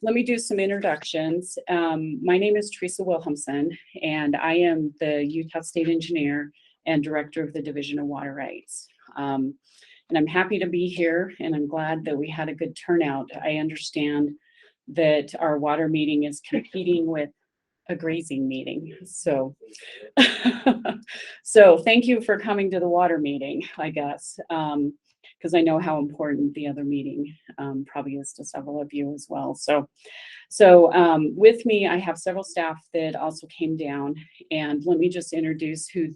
let me do some introductions. My name is Teresa Wilhelmsen, and I am the Utah State Engineer and Director of the Division of Water Rights. And I'm happy to be here, and I'm glad that we had a good turnout. I understand that our water meeting is competing with a grazing meeting. So, so thank you for coming to the water meeting, I guess, because I know how important the other meeting probably is to several of you as well. So with me, I have several staff that also came down, and let me just introduce who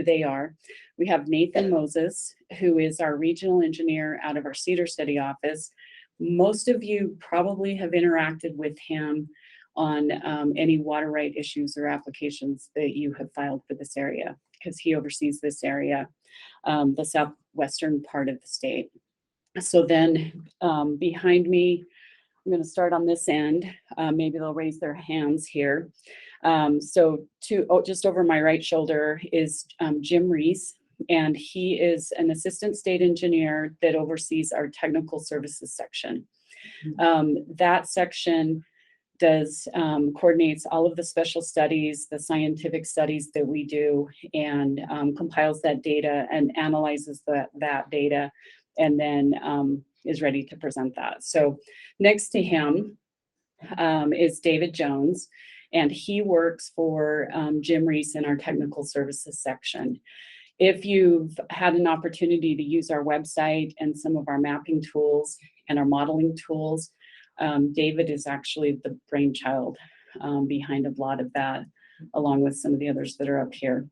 they are. We have Nathan Moses, who is our regional engineer out of our Cedar City office. Most of you probably have interacted with him on any water right issues or applications that you have filed for this area, because he oversees this area, the southwestern part of the state. So then behind me, I'm going to start on this end. Maybe they'll raise their hands here. Just over my right shoulder is Jim Reese, and he is an assistant state engineer that oversees our technical services section. That section coordinates all of the special studies, the scientific studies that we do, and compiles that data and analyzes that data, and then is ready to present that. So next to him is David Jones, and he works for Jim Reese in our technical services section. If you've had an opportunity to use our website and some of our mapping tools and our modeling tools, David is actually the brainchild behind a lot of that, along with some of the others that are up here.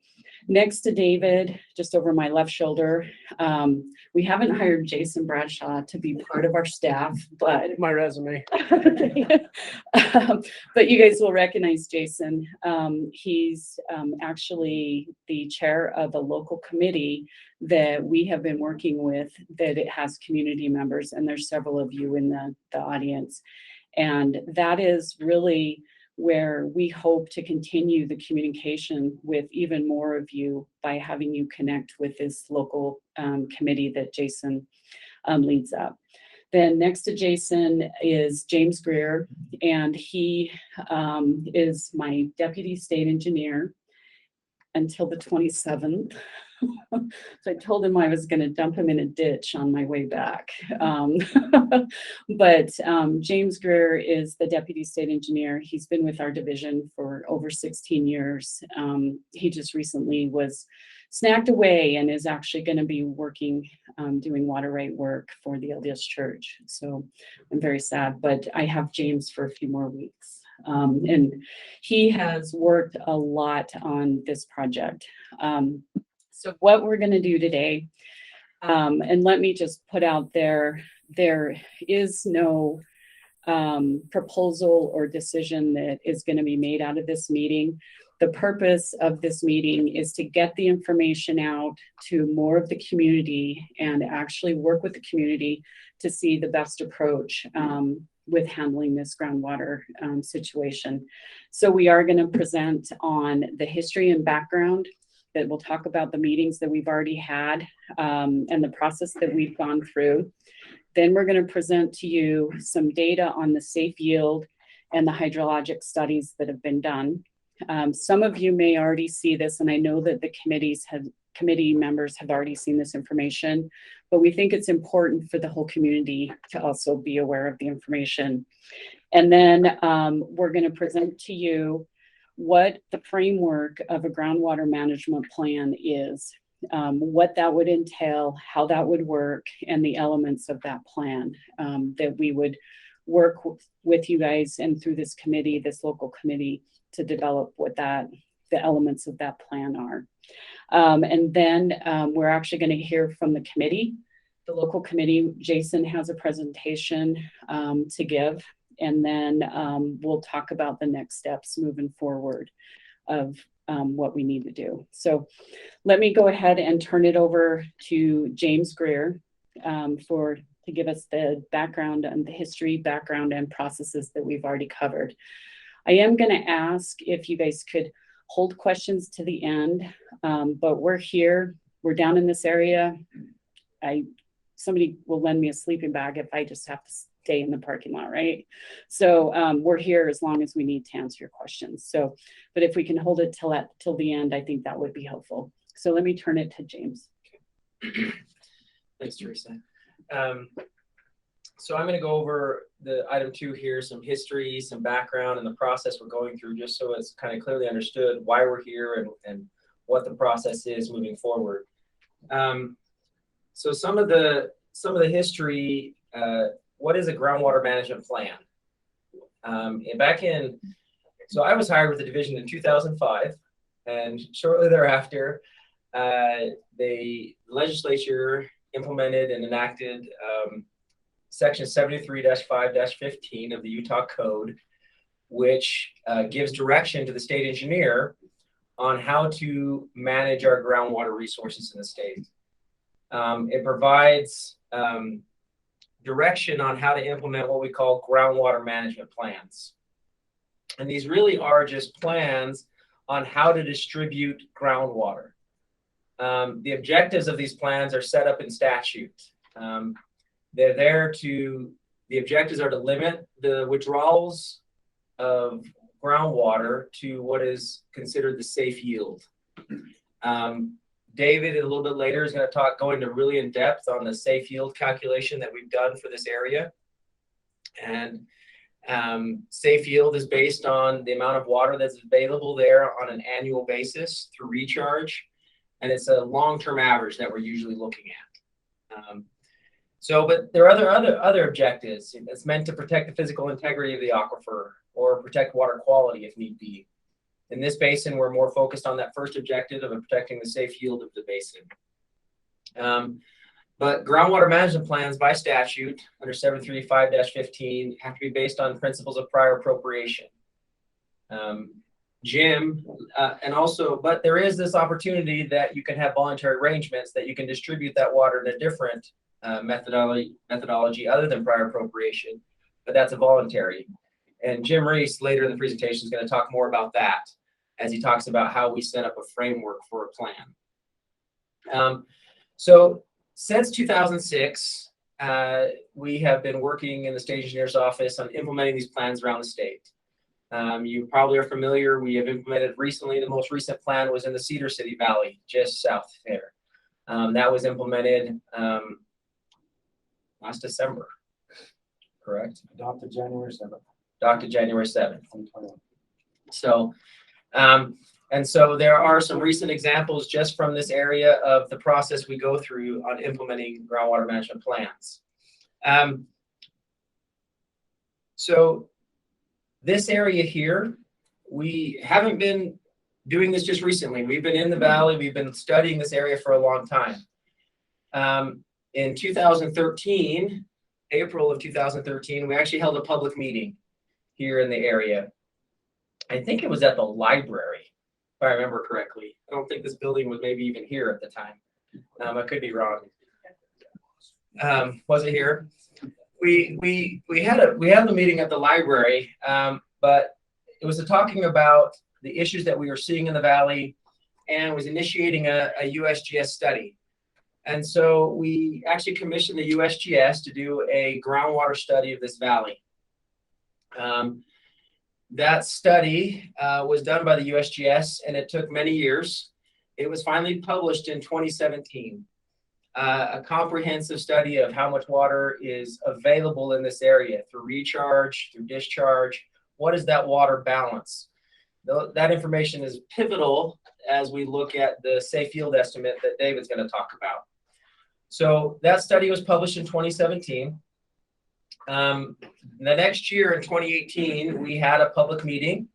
Next to David, just over my left shoulder, we haven't hired Jason Bradshaw to be part of our staff, but my resume. But you guys will recognize Jason. He's actually the chair of a local committee that we have been working with, that it has community members, and there's several of you in the audience. And that is really where we hope to continue the communication with even more of you by having you connect with this local committee that Jason leads up. Then next to Jason is James Greer, and he is my deputy state engineer until the 27th. So I told him I was going to dump him in a ditch on my way back. But James Greer is the deputy state engineer. He's been with our division for over 16 years. He just recently was snagged away and is actually going to be working, doing water right work for the LDS Church. So I'm very sad, but I have James for a few more weeks. And he has worked a lot on this project. So what we're going to do today, and let me just put out there is no proposal or decision that is going to be made out of this meeting. The purpose of this meeting is to get the information out to more of the community and actually work with the community to see the best approach with handling this groundwater situation. So we are going to present on the history and background, that we'll talk about the meetings that we've already had and the process that we've gone through. Then we're going to present to you some data on the safe yield and the hydrologic studies that have been done. Some of you may already see this, and I know that the committee members have already seen this information, but we think it's important for the whole community to also be aware of the information. And then we're going to present to you what the framework of a groundwater management plan is, what that would entail, how that would work, and the elements of that plan that we would work with you guys and through this committee, this local committee, to develop what the elements of that plan are. And then we're actually going to hear from the committee, the local committee. Jason has a presentation to give, and then we'll talk about the next steps moving forward of what we need to do. So let me go ahead and turn it over to James Greer to give us the background and the history, background, and processes that we've already covered. I am going to ask if you guys could hold questions to the end, but we're here, we're down in this area. Somebody will lend me a sleeping bag if I just have to day in the parking lot, right? So we're here as long as we need to answer your questions. So, but if we can hold it till the end, I think that would be helpful. So let me turn it to James. Thanks, Teresa. So I'm going to go over the item 2 here, some history, some background, and the process we're going through, just so it's kind of clearly understood why we're here and what the process is moving forward. So some of the history. What is a groundwater management plan? So I was hired with the division in 2005, and shortly thereafter, the legislature implemented and enacted Section 73-5-15 of the Utah Code, which gives direction to the state engineer on how to manage our groundwater resources in the state. It provides direction on how to implement what we call groundwater management plans. And these really are just plans on how to distribute groundwater. The objectives of these plans are set up in statute. The objectives are to limit the withdrawals of groundwater to what is considered the safe yield. David, a little bit later, is going to go into really in depth on the safe yield calculation that we've done for this area. And safe yield is based on the amount of water that's available there on an annual basis through recharge. And it's a long-term average that we're usually looking at. But there are other objectives. It's meant to protect the physical integrity of the aquifer or protect water quality if need be. In this basin, we're more focused on that first objective of protecting the safe yield of the basin. But groundwater management plans by statute under 735-15 have to be based on principles of prior appropriation. But there is this opportunity that you can have voluntary arrangements that you can distribute that water in a different methodology other than prior appropriation, but that's a voluntary. And Jim Reese later in the presentation is going to talk more about that as he talks about how we set up a framework for a plan. So since 2006, we have been working in the state engineer's office on implementing these plans around the state. You probably are familiar. We have implemented recently. The most recent plan was in the Cedar City Valley, just south there. That was implemented last December, correct? Adopted January 7th. Adopted January 7th. 2021. So, and so there are some recent examples just from this area of the process we go through on implementing groundwater management plans. So this area here, we haven't been doing this just recently. We've been in the valley. We've been studying this area for a long time. In 2013, April of 2013, we actually held a public meeting here in the area. I think it was at the library, if I remember correctly. I don't think this building was maybe even here at the time. I could be wrong. Was it here? We had the meeting at the library, but it was talking about the issues that we were seeing in the valley, and was initiating a USGS study. And so we actually commissioned the USGS to do a groundwater study of this valley. That study was done by the USGS, and it took many years. It was finally published in 2017. A comprehensive study of how much water is available in this area through recharge, through discharge. What is that water balance? That information is pivotal as we look at the safe yield estimate that David's going to talk about. So that study was published in 2017. The next year in 2018, we had a public meeting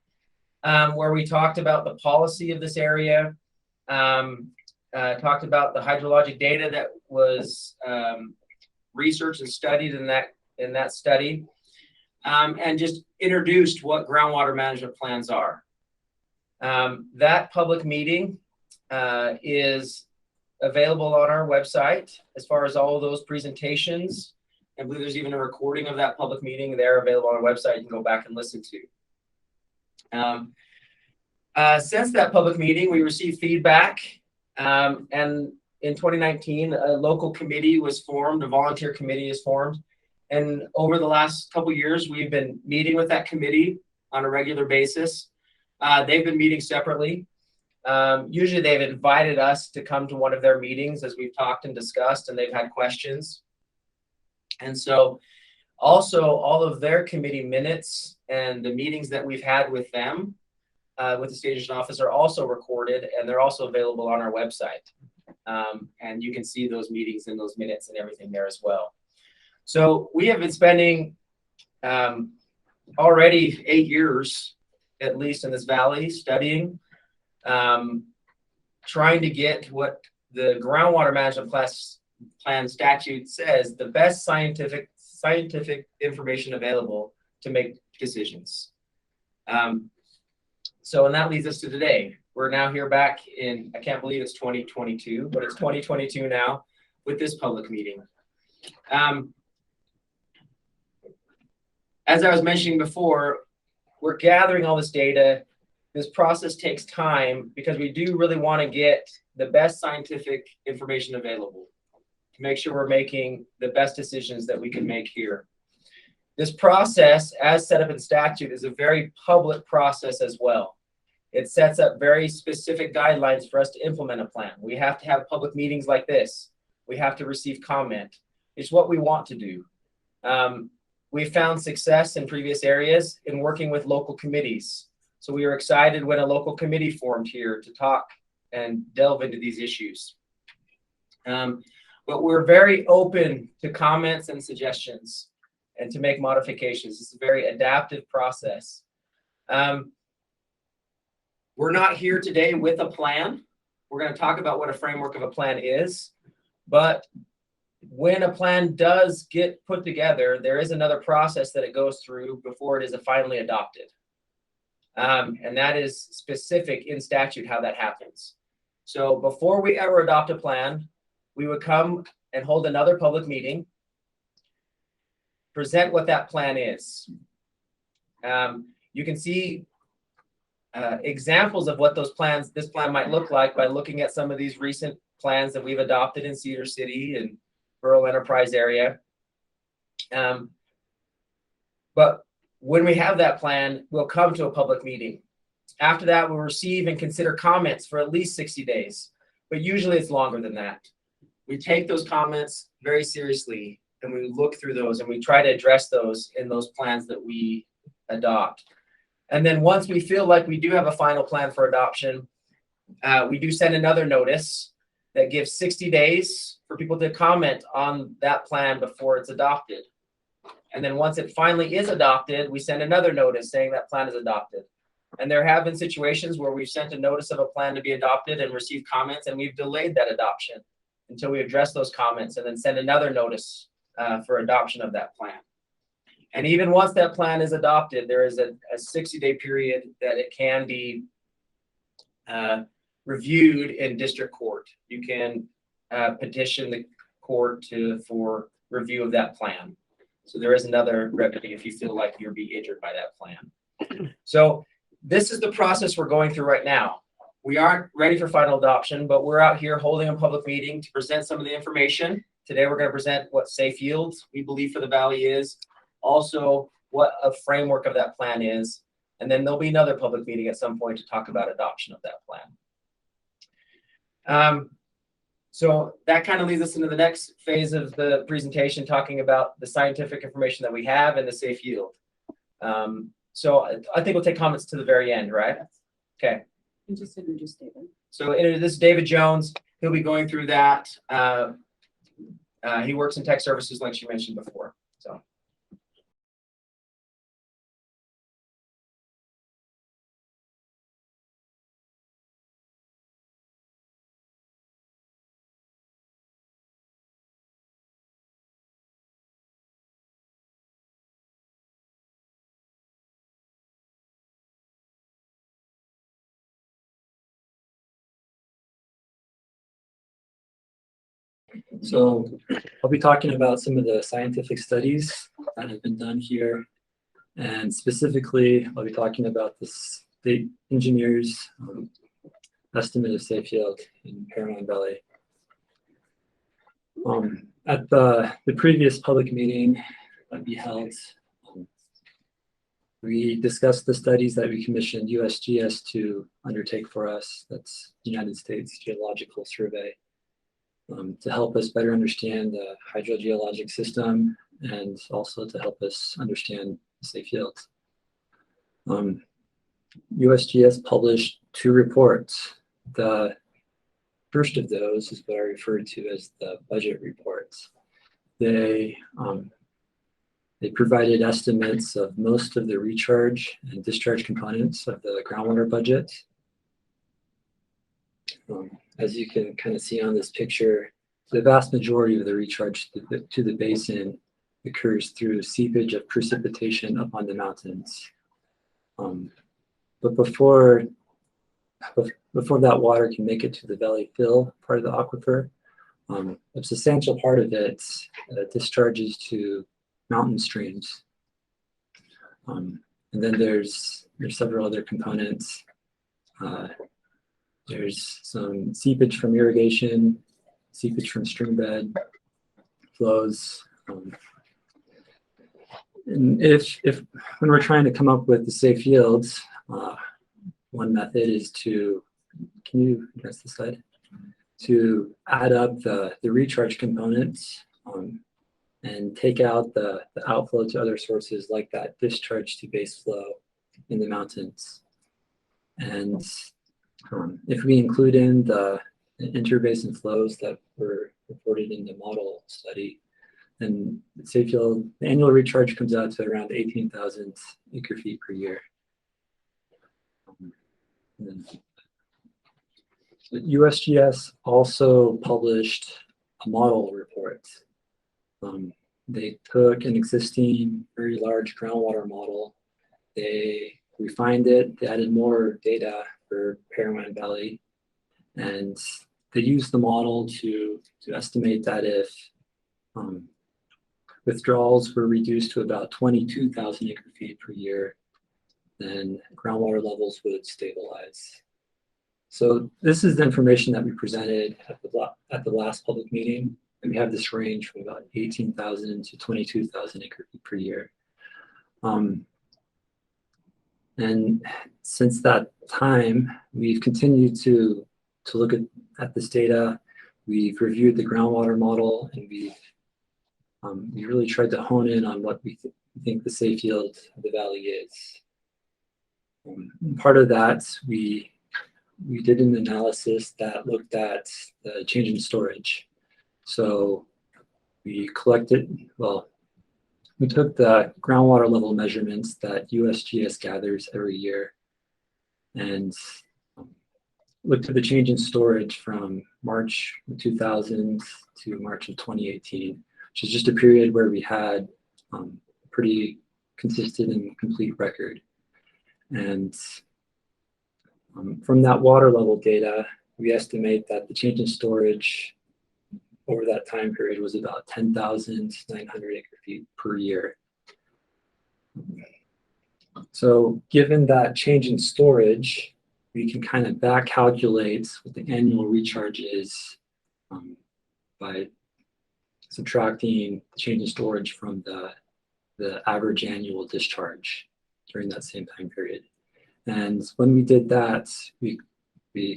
where we talked about the policy of this area, talked about the hydrologic data that was researched and studied in that study, and just introduced what groundwater management plans are. That public meeting is available on our website as far as all of those presentations. I believe there's even a recording of that public meeting there available on our website you can go back and listen to. Since that public meeting, we received feedback, and in 2019, a local committee was formed, a volunteer committee is formed, And over the last couple of years, we've been meeting with that committee on a regular basis. They've been meeting separately. Usually they've invited us to come to one of their meetings as we've talked and discussed, and they've had questions. And so also all of their committee minutes and the meetings that we've had with them, with the state agent office, are also recorded, and they're also available on our website. And you can see those meetings and those minutes and everything there as well. So we have been spending already 8 years, at least in this valley, studying, trying to get what the groundwater management plan statute says, the best scientific information available to make decisions. And that leads us to today. We're now here back in, I can't believe it's 2022, but it's 2022 now with this public meeting. As I was mentioning before, we're gathering all this data. This process takes time because we do really want to get the best scientific information available to make sure we're making the best decisions that we can make here. This process, as set up in statute, is a very public process as well. It sets up very specific guidelines for us to implement a plan. We have to have public meetings like this. We have to receive comment. It's what we want to do. We've found success in previous areas in working with local committees. So we were excited when a local committee formed here to talk and delve into these issues. But we're very open to comments and suggestions and to make modifications. It's a very adaptive process. We're not here today with a plan. We're going to talk about what a framework of a plan is, but when a plan does get put together, there is another process that it goes through before it is finally adopted. And that is specific in statute how that happens. So before we ever adopt a plan, we would come and hold another public meeting, present what that plan is. You can see examples of what this plan might look like by looking at some of these recent plans that we've adopted in Cedar City and rural enterprise area. But when we have that plan, we'll come to a public meeting. After that, we'll receive and consider comments for at least 60 days, but usually it's longer than that. We take those comments very seriously and we look through those and we try to address those in those plans that we adopt. And then once we feel like we do have a final plan for adoption, we do send another notice that gives 60 days for people to comment on that plan before it's adopted. And then once it finally is adopted, we send another notice saying that plan is adopted. And there have been situations where we've sent a notice of a plan to be adopted and received comments, and we've delayed that adoption until we address those comments and then send another notice for adoption of that plan. And even once that plan is adopted, there is a 60-day period that it can be reviewed in district court. You can petition the court for review of that plan. So there is another remedy if you feel like you're being injured by that plan. So this is the process we're going through right now. We aren't ready for final adoption, but we're out here holding a public meeting to present some of the information. Today, we're going to present what safe yields we believe for the valley is, also what a framework of that plan is, and then there'll be another public meeting at some point to talk about adoption of that plan. So that kind of leads us into the next phase of the presentation, talking about the scientific information that we have and the safe yield. So I think we'll take comments to the very end, right? Okay. And just introduce David. So this is David Jones. He'll be going through that. He works in tech services, like she mentioned before. So. So I'll be talking about some of the scientific studies that have been done here. And specifically, I'll be talking about the state engineer's estimate of safe yield in Parowan Valley. At the previous public meeting, be held. We discussed the studies that we commissioned USGS to undertake for us. That's United States Geological Survey, to help us better understand the hydrogeologic system and also to help us understand the safe yields. USGS published 2 reports. The first of those is what I referred to as the budget reports. They provided estimates of most of the recharge and discharge components of the groundwater budget. As you can kind of see on this picture, the vast majority of the recharge to the basin occurs through seepage of precipitation up on the mountains. But before that water can make it to the valley fill part of the aquifer, a substantial part of it discharges to mountain streams. And then there's several other components. There's some seepage from irrigation, seepage from stream bed flows. And if when we're trying to come up with the safe yields, one method is to, can you address the slide? To add up the recharge components and take out the outflow to other sources like that discharge to base flow in the mountains. And if we include in the interbasin flows that were reported in the model study, then the annual recharge comes out to around 18,000 acre feet per year. USGS also published a model report. They took an existing very large groundwater model, they refined it, they added more data for Parowan Valley, and they used the model to estimate that if withdrawals were reduced to about 22,000 acre feet per year, then groundwater levels would stabilize. So this is the information that we presented at the last public meeting, and we have this range from about 18,000 to 22,000 acre feet per year. And since that time, we've continued to look at this data. We've reviewed the groundwater model, and we really tried to hone in on what we think the safe yield of the valley is. Part of that, we did an analysis that looked at the change in storage. So we took the groundwater level measurements that USGS gathers every year and looked at the change in storage from March 2000 to March of 2018, which is just a period where we had a pretty consistent and complete record. And from that water level data, we estimate that the change in storage over that time period was about 10,900 acre feet per year. So given that change in storage, we can kind of back calculate what the annual recharge is by subtracting the change in storage from the average annual discharge during that same time period. And when we did that, we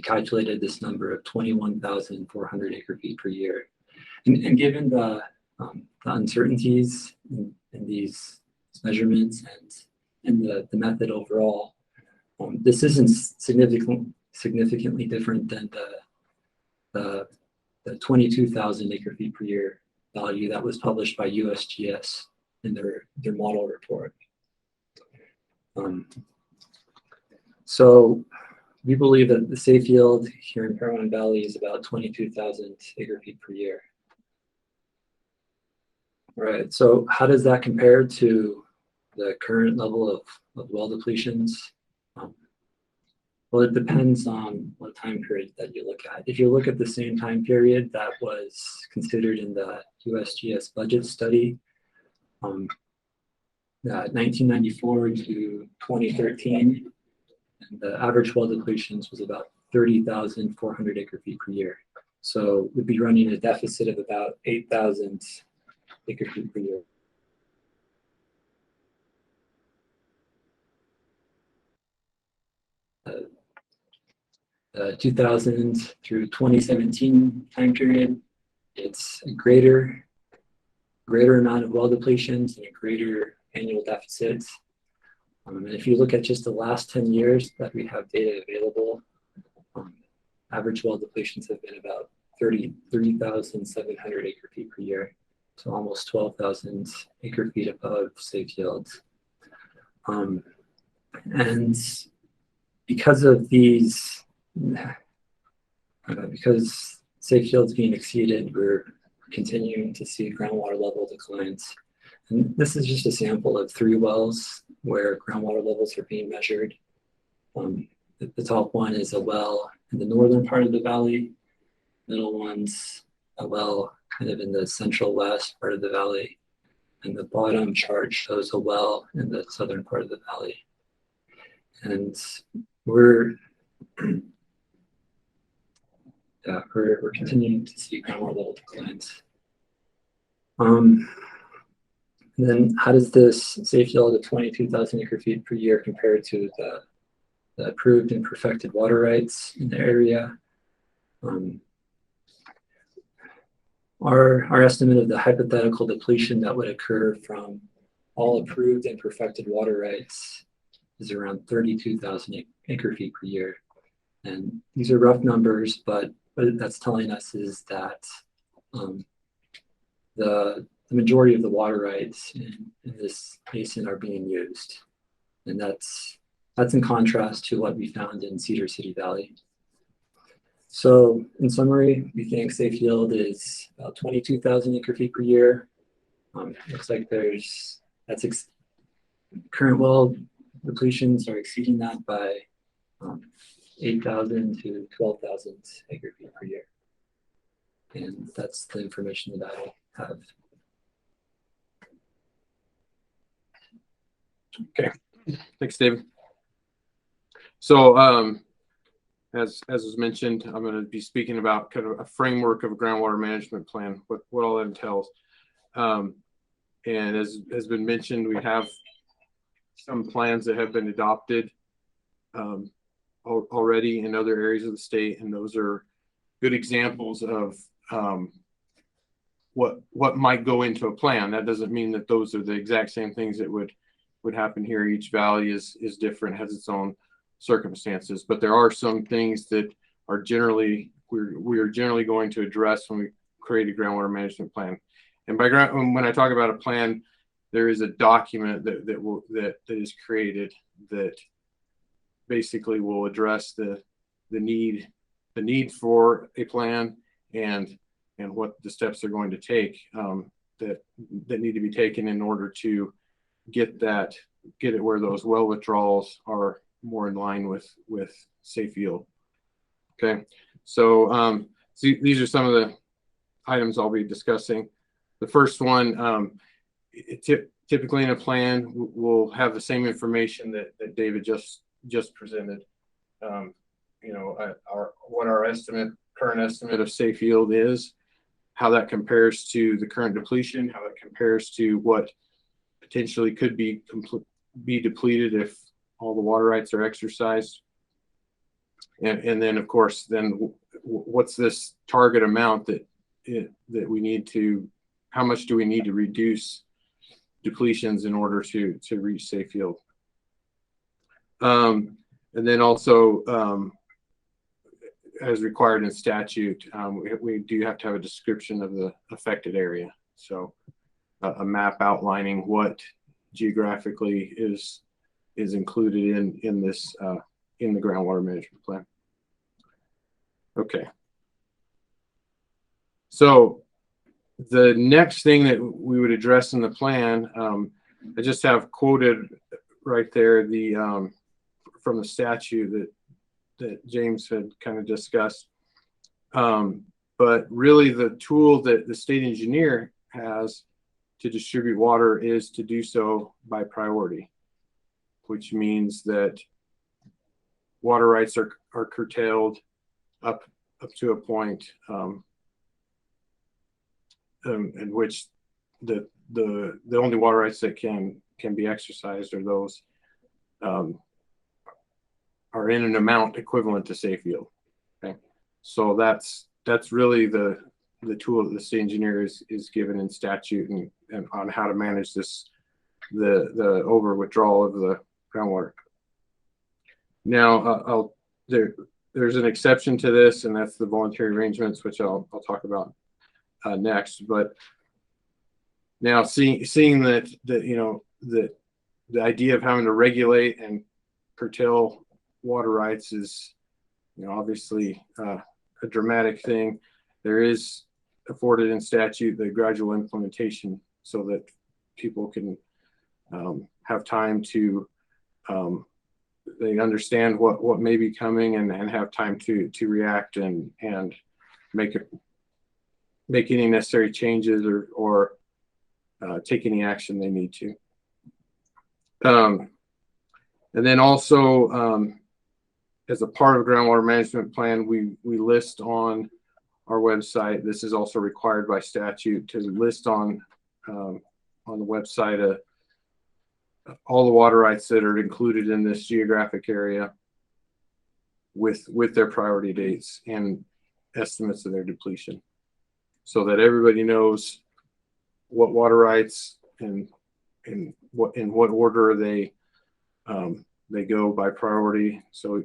calculated this number of 21,400 acre feet per year. And given the uncertainties in these measurements and the method overall, this isn't significantly different than the 22,000 acre feet per year value that was published by USGS in their model report. So we believe that the safe yield here in Parowan Valley is about 22,000 acre feet per year. All right, so how does that compare to the current level of well depletions? Well, it depends on what time period that you look at. If you look at the same time period that was considered in the USGS budget study, 1994 to 2013, and the average well depletions was about 30,400 acre feet per year. So we'd be running a deficit of about 8,000 acre feet per year. the 2000 through 2017 time period, it's a greater amount of well depletions and a greater annual deficit. And if you look at just the last 10 years that we have data available, average well depletions have been about 30,700 acre feet per year, so almost 12,000 acre feet above safe yields. And because of these, because safe yields being exceeded, we're continuing to see groundwater level declines. And this is just a sample of 3 wells where groundwater levels are being measured. The top one is a well in the northern part of the valley. Middle one's a well kind of in the central west part of the valley. And the bottom chart shows a well in the southern part of the valley. And we're continuing to see groundwater level declines. And then how does this safe yield of 22,000 acre feet per year compare to the approved and perfected water rights in the area? Our estimate of the hypothetical depletion that would occur from all approved and perfected water rights is around 32,000 acre feet per year. And these are rough numbers, but what that's telling us is that the majority of the water rights in this basin are being used. And that's in contrast to what we found in Cedar City Valley. So in summary, we think safe yield is about 22,000 acre feet per year. Looks like current well depletions are exceeding that by 8,000 to 12,000 acre feet per year. And that's the information that I have. Okay, thanks, David. So as was mentioned, I'm going to be speaking about kind of a framework of a groundwater management plan, what all that entails. And as has been mentioned, we have some plans that have been adopted already in other areas of the state, and those are good examples of what might go into a plan. That doesn't mean that those are the exact same things that would happen here. Each valley is different, has its own circumstances, but there are some things that are generally we are generally going to address when we create a groundwater management plan. And when I talk about a plan, there is a document that is created that basically will address the need for a plan and what the steps are going to take that need to be taken in order to get it where those well withdrawals are more in line with safe yield. Okay, so these are some of the items I'll be discussing. The first one, typically in a plan, we'll have the same information that David just presented. You know, what our current estimate of safe yield is, how that compares to the current depletion, how it compares to what potentially could be depleted if all the water rights are exercised. And then, of course, what's this target amount that we need to, how much do we need to reduce depletions in order to reach safe yield? And then also, as required in statute, we do have to have a description of the affected area. So a map outlining what geographically is included in this in the groundwater management plan. Okay. So the next thing that we would address in the plan, I just have quoted right there from the statute that James had kind of discussed. But really the tool that the state engineer has to distribute water is to do so by priority, which means that water rights are curtailed up to a point in which the only water rights that can be exercised are those are in an amount equivalent to safe yield. So that's really the tool that the state engineer is given in statute and on how to manage this, the over withdrawal of the groundwater. Now, there's an exception to this, and that's the voluntary arrangements, which I'll talk about next. But now, seeing that the idea of having to regulate and curtail water rights is, obviously a dramatic thing. There is afforded in statute the gradual implementation so that people can have time to they understand what may be coming and have time to react and make any necessary changes or take any action they need to. And then also, as a part of a groundwater management plan, we list on our website. This is also required by statute to list on the website all the water rights that are included in this geographic area with their priority dates and estimates of their depletion, so that everybody knows what water rights and in what order they go by priority, so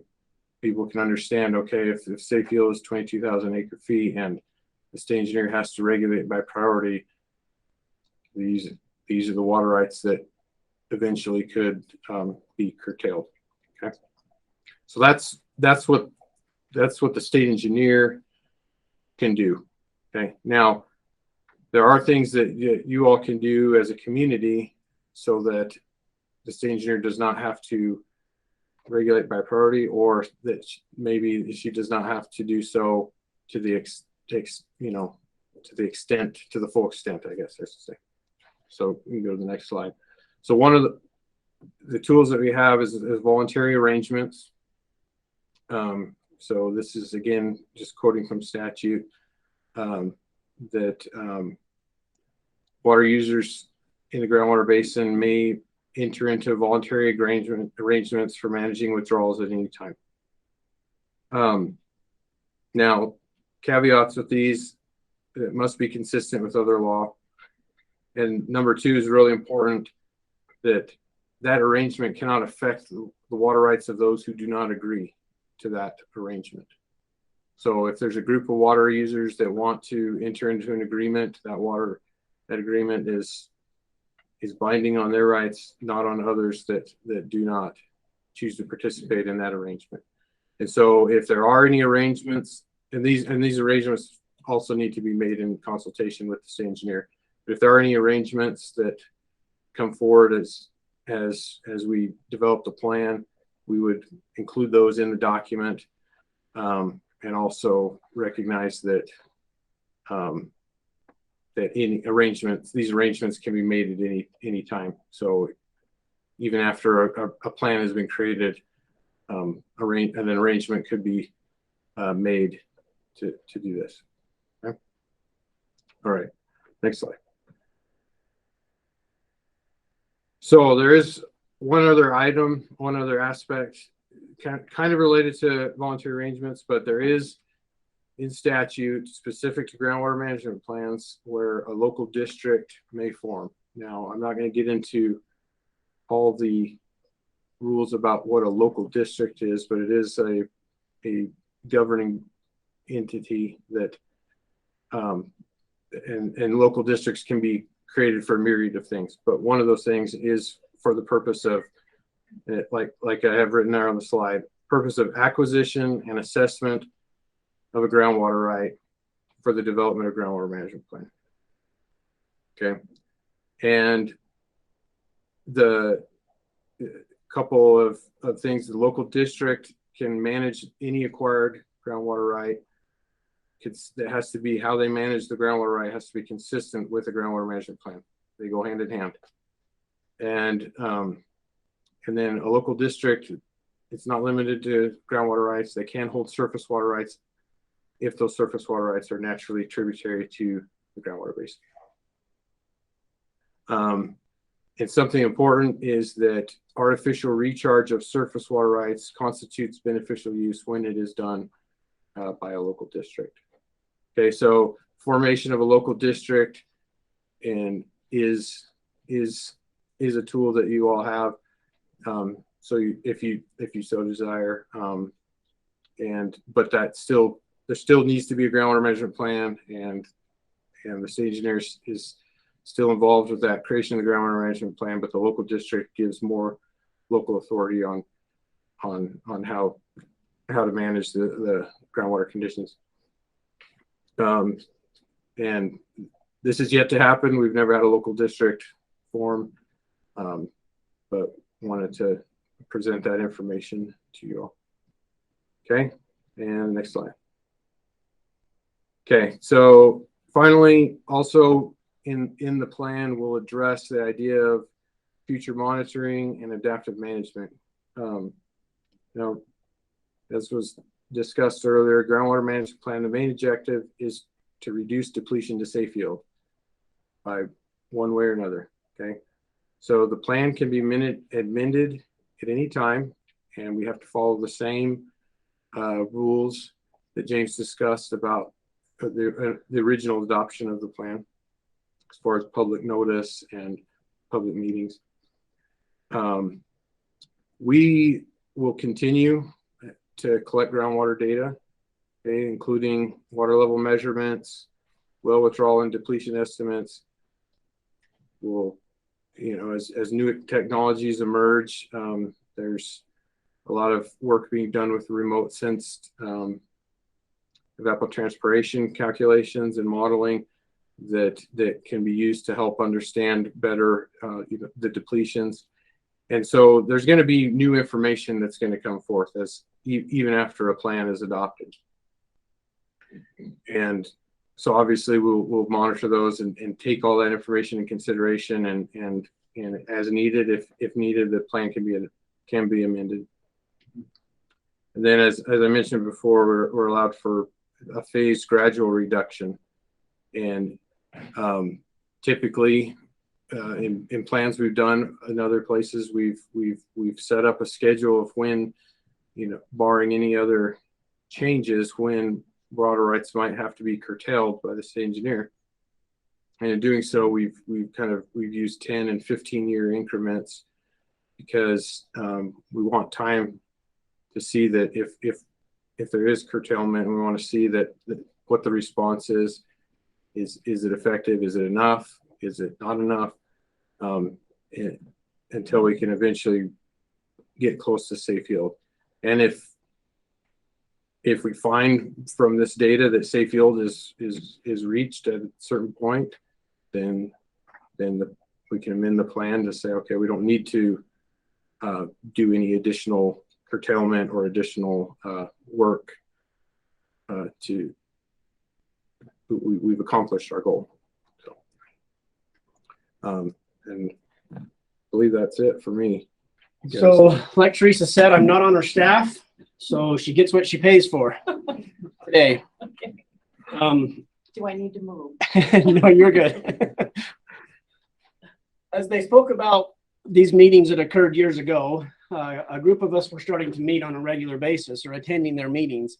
people can understand, okay, if state field is 22,000 acre feet and the state engineer has to regulate by priority, these are the water rights that eventually could be curtailed. Okay, so that's what the state engineer can do. Okay, now there are things that you all can do as a community so that the state engineer does not have to regulate by priority, or that maybe she does not have to do so to the full extent, I guess I should say. So we can go to the next slide. So one of the tools that we have is voluntary arrangements. So this is, again, just quoting from statute, that water users in the groundwater basin may enter into voluntary arrangements for managing withdrawals at any time. Now, caveats with these: it must be consistent with other law. And number two is really important, that arrangement cannot affect the water rights of those who do not agree to that arrangement. So if there's a group of water users that want to enter into an agreement, that agreement is binding on their rights, not on others that do not choose to participate in that arrangement. And so if there are any arrangements, and these arrangements also need to be made in consultation with the state engineer. But if there are any arrangements that come forward as we develop the plan, we would include those in the document, and also recognize that these arrangements can be made at any time. So even after a plan has been created, an arrangement could be made to do this. Okay? All right, next slide. So there is one other aspect kind of related to voluntary arrangements, but there is in statute specific to groundwater management plans where a local district may form. Now, I'm not going to get into all the rules about what a local district is, but it is a governing entity that, and local districts can be created for a myriad of things. But one of those things is for the purpose of, like I have written there on the slide, purpose of acquisition and assessment of a groundwater right for the development of groundwater management plan. Okay, and the couple of things: the local district can manage any acquired groundwater right. It has to be, how they manage the groundwater right has to be consistent with the groundwater management plan. They go hand in hand. And then a local district, it's not limited to groundwater rights. They can hold surface water rights if those surface water rights are naturally tributary to the groundwater basin. And something important is that artificial recharge of surface water rights constitutes beneficial use when it is done by a local district. Okay, so formation of a local district and is a tool that you all have. So if you so desire, but there still needs to be a groundwater management plan, and the state engineer is still involved with that creation of the groundwater management plan, but the local district gives more local authority on how to manage the groundwater conditions. And this is yet to happen. We've never had a local district form, but wanted to present that information to you all. Okay, and next slide. Okay, so finally, also in the plan, we'll address the idea of future monitoring and adaptive management. Now, as was discussed earlier, groundwater management plan, the main objective is to reduce depletion to safe yield by one way or another. Okay, so the plan can be amended at any time, and we have to follow the same rules that James discussed about the original adoption of the plan, as far as public notice and public meetings. We will continue to collect groundwater data, okay, including water level measurements, well withdrawal and depletion estimates. We'll, as new technologies emerge, there's a lot of work being done with remote sensed evapotranspiration calculations and modeling that can be used to help understand better the depletions. And so there's going to be new information that's going to come forth even after a plan is adopted. And so obviously we'll monitor those and take all that information in consideration, and as needed, if needed, the plan can be amended. And then as I mentioned before, we're allowed for a phased gradual reduction. And typically in plans we've done in other places, we've set up a schedule of when, barring any other changes, when water rights might have to be curtailed by the state engineer. And in doing so, we've used 10 and 15-year increments, because we want time to see that if there is curtailment, we want to see that what the response is it effective? Is it enough? Is it not enough? Until we can eventually get close to safe yield. And if we find from this data that safe yield is reached at a certain point, then we can amend the plan to say, okay, we don't need to do any additional curtailment or additional work we've accomplished our goal. So, and I believe that's it for me. So, like Teresa said, I'm not on her staff, so she gets what she pays for today. Okay. Do I need to move? No, you're good. As they spoke about these meetings that occurred years ago, a group of us were starting to meet on a regular basis or attending their meetings.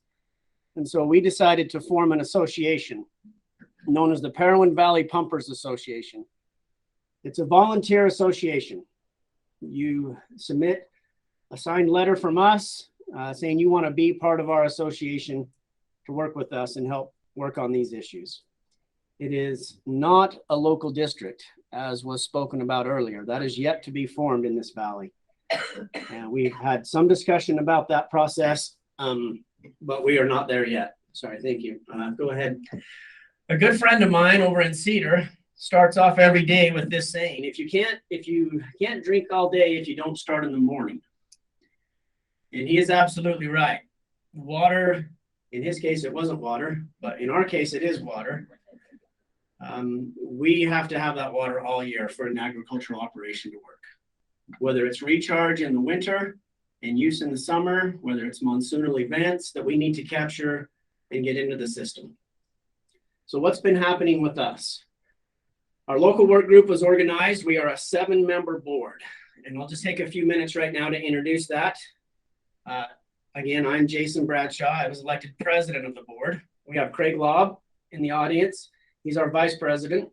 And so we decided to form an association known as the Parowan Valley Pumpers Association. It's a volunteer association. You submit a signed letter from us saying you want to be part of our association to work with us and help work on these issues. It is not a local district, as was spoken about earlier. That is yet to be formed in this valley. And we've had some discussion about that process, but we are not there yet. Sorry, thank you. Go ahead. A good friend of mine over in Cedar starts off every day with this saying: if you can't drink all day if you don't start in the morning. And he is absolutely right. Water, in his case, it wasn't water, but in our case, it is water. We have to have that water all year for an agricultural operation to work. Whether it's recharge in the winter and use in the summer, whether it's monsoonal events that we need to capture and get into the system. So what's been happening with us? Our local work group was organized. We are a 7-member board, and I'll just take a few minutes right now to introduce that. Again, I'm Jason Bradshaw. I was elected president of the board. We have Craig Lobb in the audience. He's our vice president.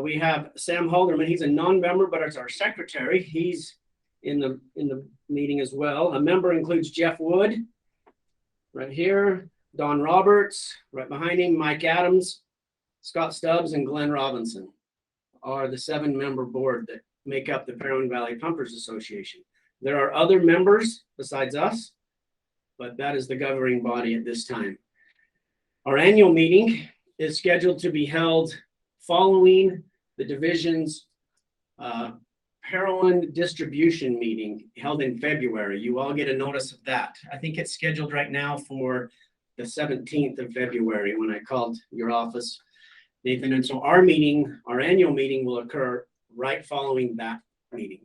We have Sam Halderman. He's a non-member, but as our secretary, he's in the meeting as well. A member includes Jeff Wood, right here, Don Roberts, right behind him, Mike Adams, Scott Stubbs, and Glenn Robinson are the 7-member board that make up the Parowan Valley Pumpers Association. There are other members besides us, but that is the governing body at this time. Our annual meeting is scheduled to be held following the division's Parowan distribution meeting held in February. You all get a notice of that. I think it's scheduled right now for the 17th of February when I called your office, Nathan. And so our meeting, our annual meeting, will occur right following that meeting.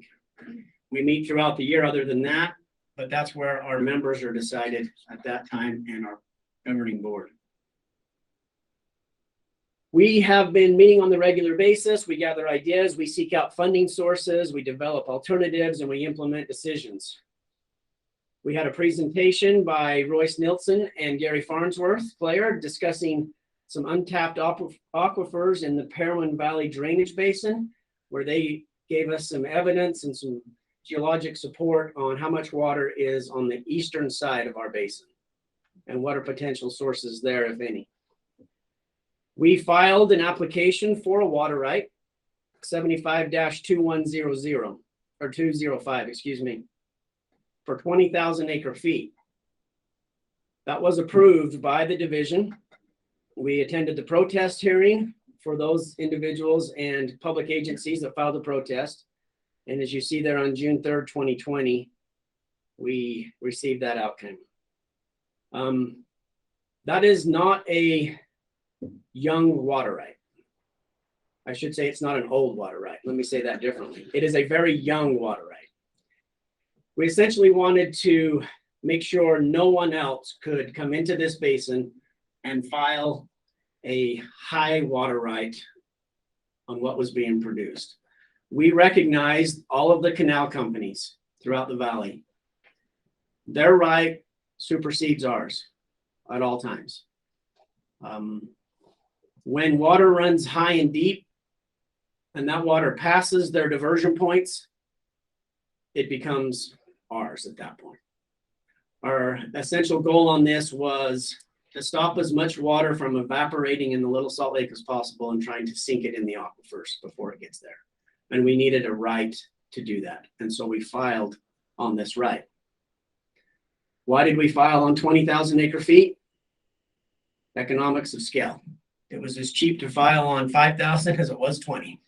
We meet throughout the year other than that, but that's where our members are decided at that time and our governing board. We have been meeting on the regular basis. We gather ideas, we seek out funding sources, we develop alternatives, and we implement decisions. We had a presentation by Royce Nilsson and Gary Farnsworth, player, discussing some untapped aquifers in the Parowan Valley drainage basin, where they gave us some evidence and some geologic support on how much water is on the eastern side of our basin and what are potential sources there, if any. We filed an application for a water right, 75-2100 or 205, excuse me, for 20,000 acre feet. That was approved by the division. We attended the protest hearing for those individuals and public agencies that filed the protest. And as you see there on June 3rd, 2020, we received that outcome. That is not a young water right. I should say it's not an old water right. Let me say that differently. It is a very young water right. We essentially wanted to make sure no one else could come into this basin and file a high water right on what was being produced. We recognized all of the canal companies throughout the valley. Their right supersedes ours at all times. When water runs high and deep and that water passes their diversion points, it becomes ours at that point. Our essential goal on this was to stop as much water from evaporating in the Little Salt Lake as possible and trying to sink it in the aquifers before it gets there. And we needed a right to do that. And so we filed on this right. Why did we file on 20,000 acre feet? Economics of scale. It was as cheap to file on 5,000 as it was 20.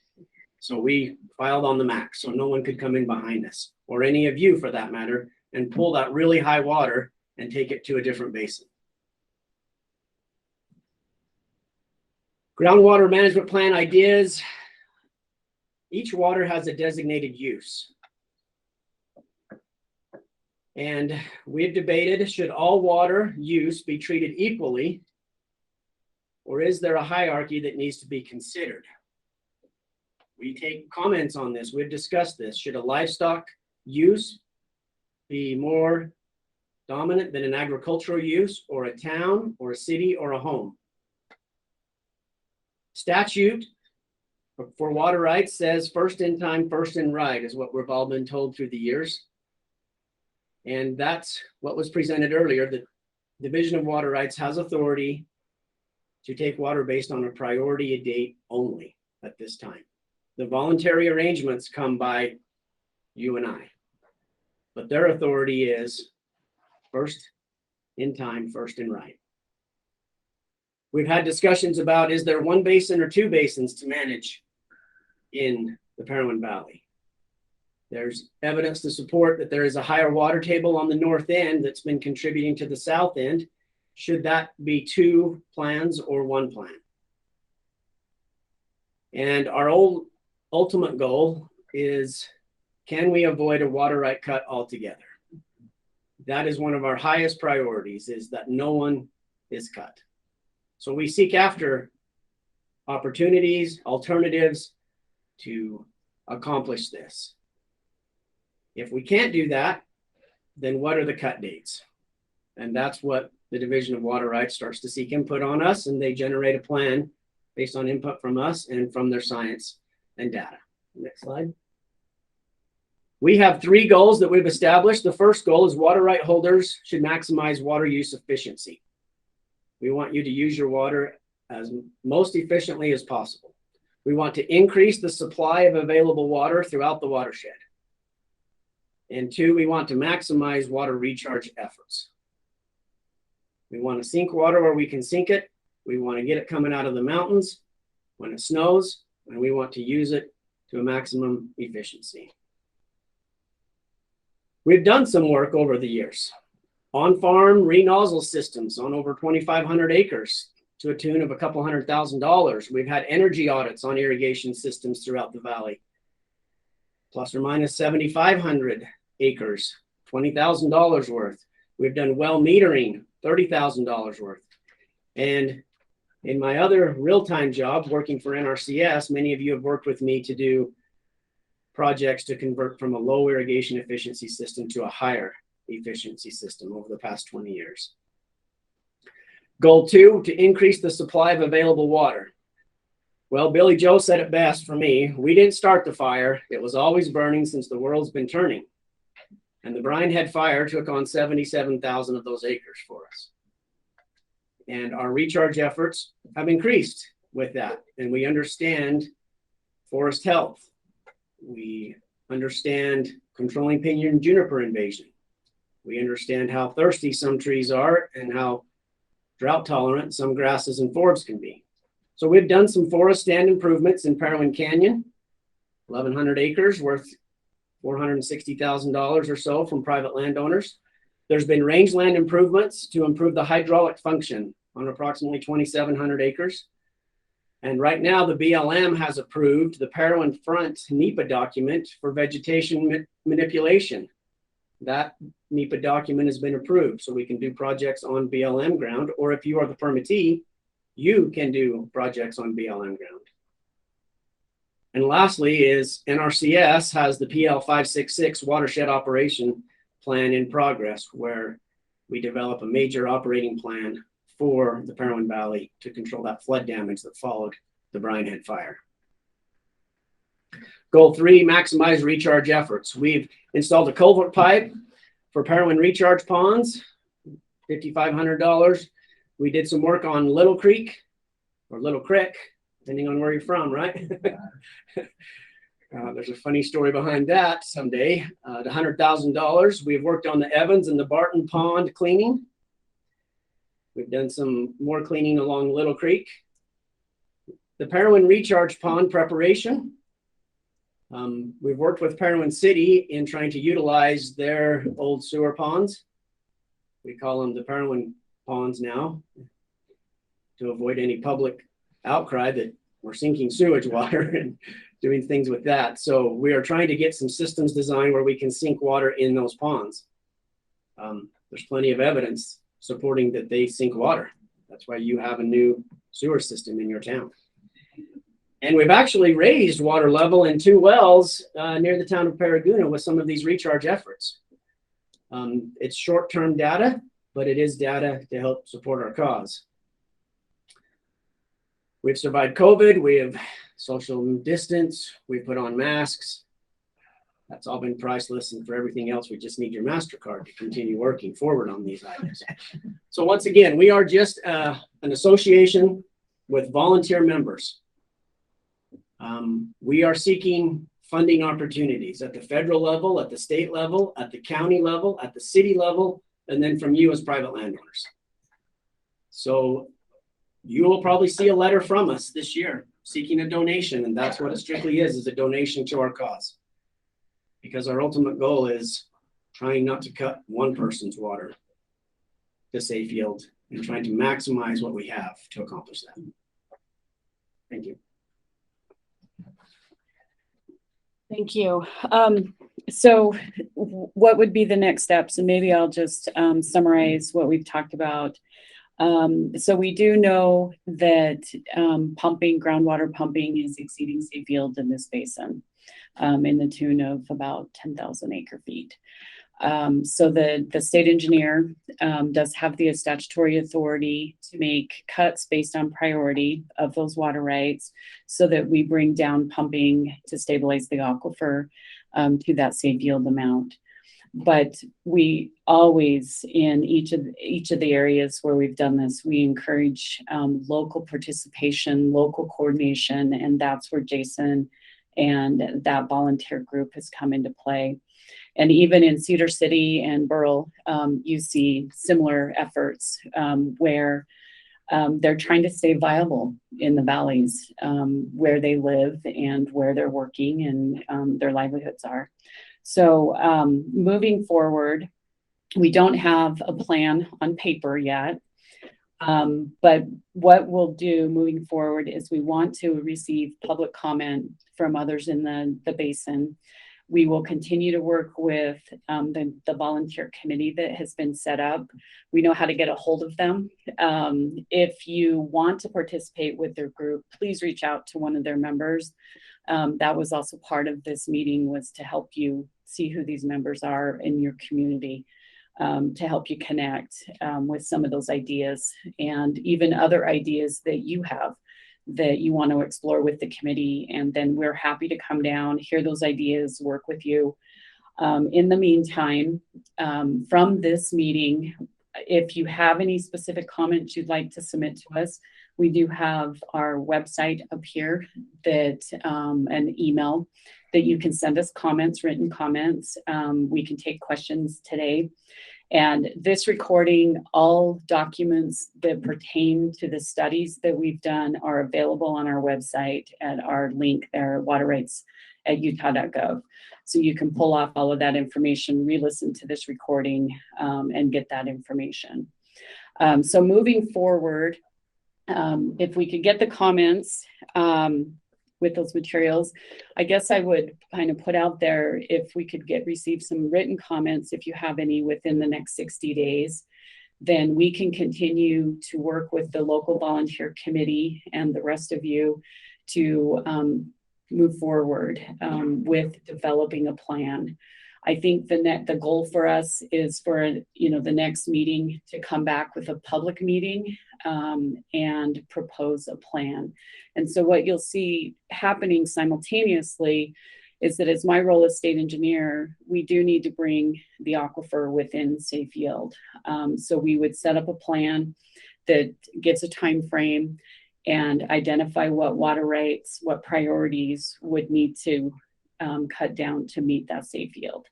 So we filed on the max, so no one could come in behind us, or any of you for that matter, and pull that really high water and take it to a different basin. Groundwater management plan ideas. Each water has a designated use. And we've debated, should all water use be treated equally, or is there a hierarchy that needs to be considered? We take comments on this. We've discussed this. Should a livestock use be more dominant than an agricultural use, or a town, or a city, or a home? Statute for water rights says first in time, first in right, is what we've all been told through the years. And that's what was presented earlier. The Division of Water Rights has authority to take water based on a priority date only at this time. The voluntary arrangements come by you and I, but their authority is first in time, first in right. We've had discussions about, is there one basin or two basins to manage in the Parowan Valley? There's evidence to support that there is a higher water table on the north end that's been contributing to the south end. Should that be two plans or one plan? And our ultimate goal is, can we avoid a water right cut altogether? That is one of our highest priorities, is that no one is cut. So we seek after opportunities, alternatives to accomplish this. If we can't do that, then what are the cut dates? And that's what the Division of Water Rights starts to seek input on us, and they generate a plan based on input from us and from their science and data. Next slide. We have 3 goals that we've established. The first goal is water right holders should maximize water use efficiency. We want you to use your water as most efficiently as possible. We want to increase the supply of available water throughout the watershed. And 2, we want to maximize water recharge efforts. We want to sink water where we can sink it. We want to get it coming out of the mountains when it snows, and we want to use it to a maximum efficiency. We've done some work over the years. On-farm re-nozzle systems on over 2,500 acres to a tune of a couple $100,000. We've had energy audits on irrigation systems throughout the valley. Plus or minus 7,500 acres, $20,000 worth. We've done well metering, $30,000 worth. And in my other real-time job working for NRCS, many of you have worked with me to do projects to convert from a low irrigation efficiency system to a higher efficiency system over the past 20 years. Goal 2, to increase the supply of available water. Well, Billy Joe said it best for me. We didn't start the fire. It was always burning since the world's been turning. And the Brine Head fire took on 77,000 of those acres for us. And our recharge efforts have increased with that. And we understand forest health. We understand controlling pinyon and juniper invasion. We understand how thirsty some trees are and how drought tolerant some grasses and forbs can be. So we've done some forest stand improvements in Parowan Canyon, 1,100 acres worth $460,000 or so from private landowners. There's been rangeland improvements to improve the hydraulic function on approximately 2,700 acres. And right now the BLM has approved the Parowan Front NEPA document for vegetation manipulation. That NEPA document has been approved, so we can do projects on BLM ground, or if you are the permittee, you can do projects on BLM ground. And lastly is NRCS has the PL 566 watershed operation plan in progress, where we develop a major operating plan for the Parowan Valley to control that flood damage that followed the Brine Head fire. Goal 3, maximize recharge efforts. We've installed a culvert pipe for Parowan recharge ponds, $5,500. We did some work on Little Creek, or Little Creek, depending on where you're from, right? There's a funny story behind that someday. The $100,000. We've worked on the Evans and the Barton Pond cleaning. We've done some more cleaning along Little Creek. The Parowan recharge pond preparation. We've worked with Parowan City in trying to utilize their old sewer ponds. We call them the Parowan ponds now, to avoid any public outcry that we're sinking sewage water and doing things with that. So we are trying to get some systems designed where we can sink water in those ponds. There's plenty of evidence supporting that they sink water. That's why you have a new sewer system in your town. And we've actually raised water level in 2 wells near the town of Paraguna with some of these recharge efforts. It's short-term data, but it is data to help support our cause. We've survived COVID. We have social distance. We put on masks. That's all been priceless. And for everything else, we just need your MasterCard to continue working forward on these items. So once again, we are just an association with volunteer members. We are seeking funding opportunities at the federal level, at the state level, at the county level, at the city level, and then from you as private landowners. So you will probably see a letter from us this year seeking a donation, and that's what it strictly is a donation to our cause. Because our ultimate goal is trying not to cut one person's water to safe yield and trying to maximize what we have to accomplish that. Thank you. Thank you. So what would be the next steps? And maybe I'll just summarize what we've talked about. So we do know that groundwater pumping is exceeding safe yields in this basin in the tune of about 10,000 acre feet. So the state engineer does have the statutory authority to make cuts based on priority of those water rights so that we bring down pumping to stabilize the aquifer to that safe yield amount. But we always, in each of the areas where we've done this, we encourage local participation, local coordination, and that's where Jason and that volunteer group has come into play. And even in Cedar City and Burrell, you see similar efforts where they're trying to stay viable in the valleys where they live and where they're working and their livelihoods are. So moving forward, we don't have a plan on paper yet. But what we'll do moving forward is we want to receive public comment from others in the basin. We will continue to work with the volunteer committee that has been set up. We know how to get a hold of them. If you want to participate with their group, please reach out to one of their members. That was also part of this meeting, was to help you see who these members are in your community, to help you connect with some of those ideas and even other ideas that you have that you want to explore with the committee. And then we're happy to come down, hear those ideas, work with you. In the meantime, from this meeting, if you have any specific comments you'd like to submit to us, we do have our website up here, that an email that you can send us comments, written comments. We can take questions today. And this recording, all documents that pertain to the studies that we've done are available on our website at our link there, waterrights@utah.gov. So you can pull off all of that information, re-listen to this recording, and get that information. So moving forward, if we could get the comments with those materials, I guess I would kind of put out there, if we could receive some written comments, if you have any within the next 60 days, then we can continue to work with the local volunteer committee and the rest of you to move forward with developing a plan. I think the goal for us is for the next meeting to come back with a public meeting and propose a plan. And so what you'll see happening simultaneously is that, as my role as state engineer, we do need to bring the aquifer within safe yield. So we would set up a plan that gives a time frame and identify what water rights, what priorities would need to cut down to meet that safe yield.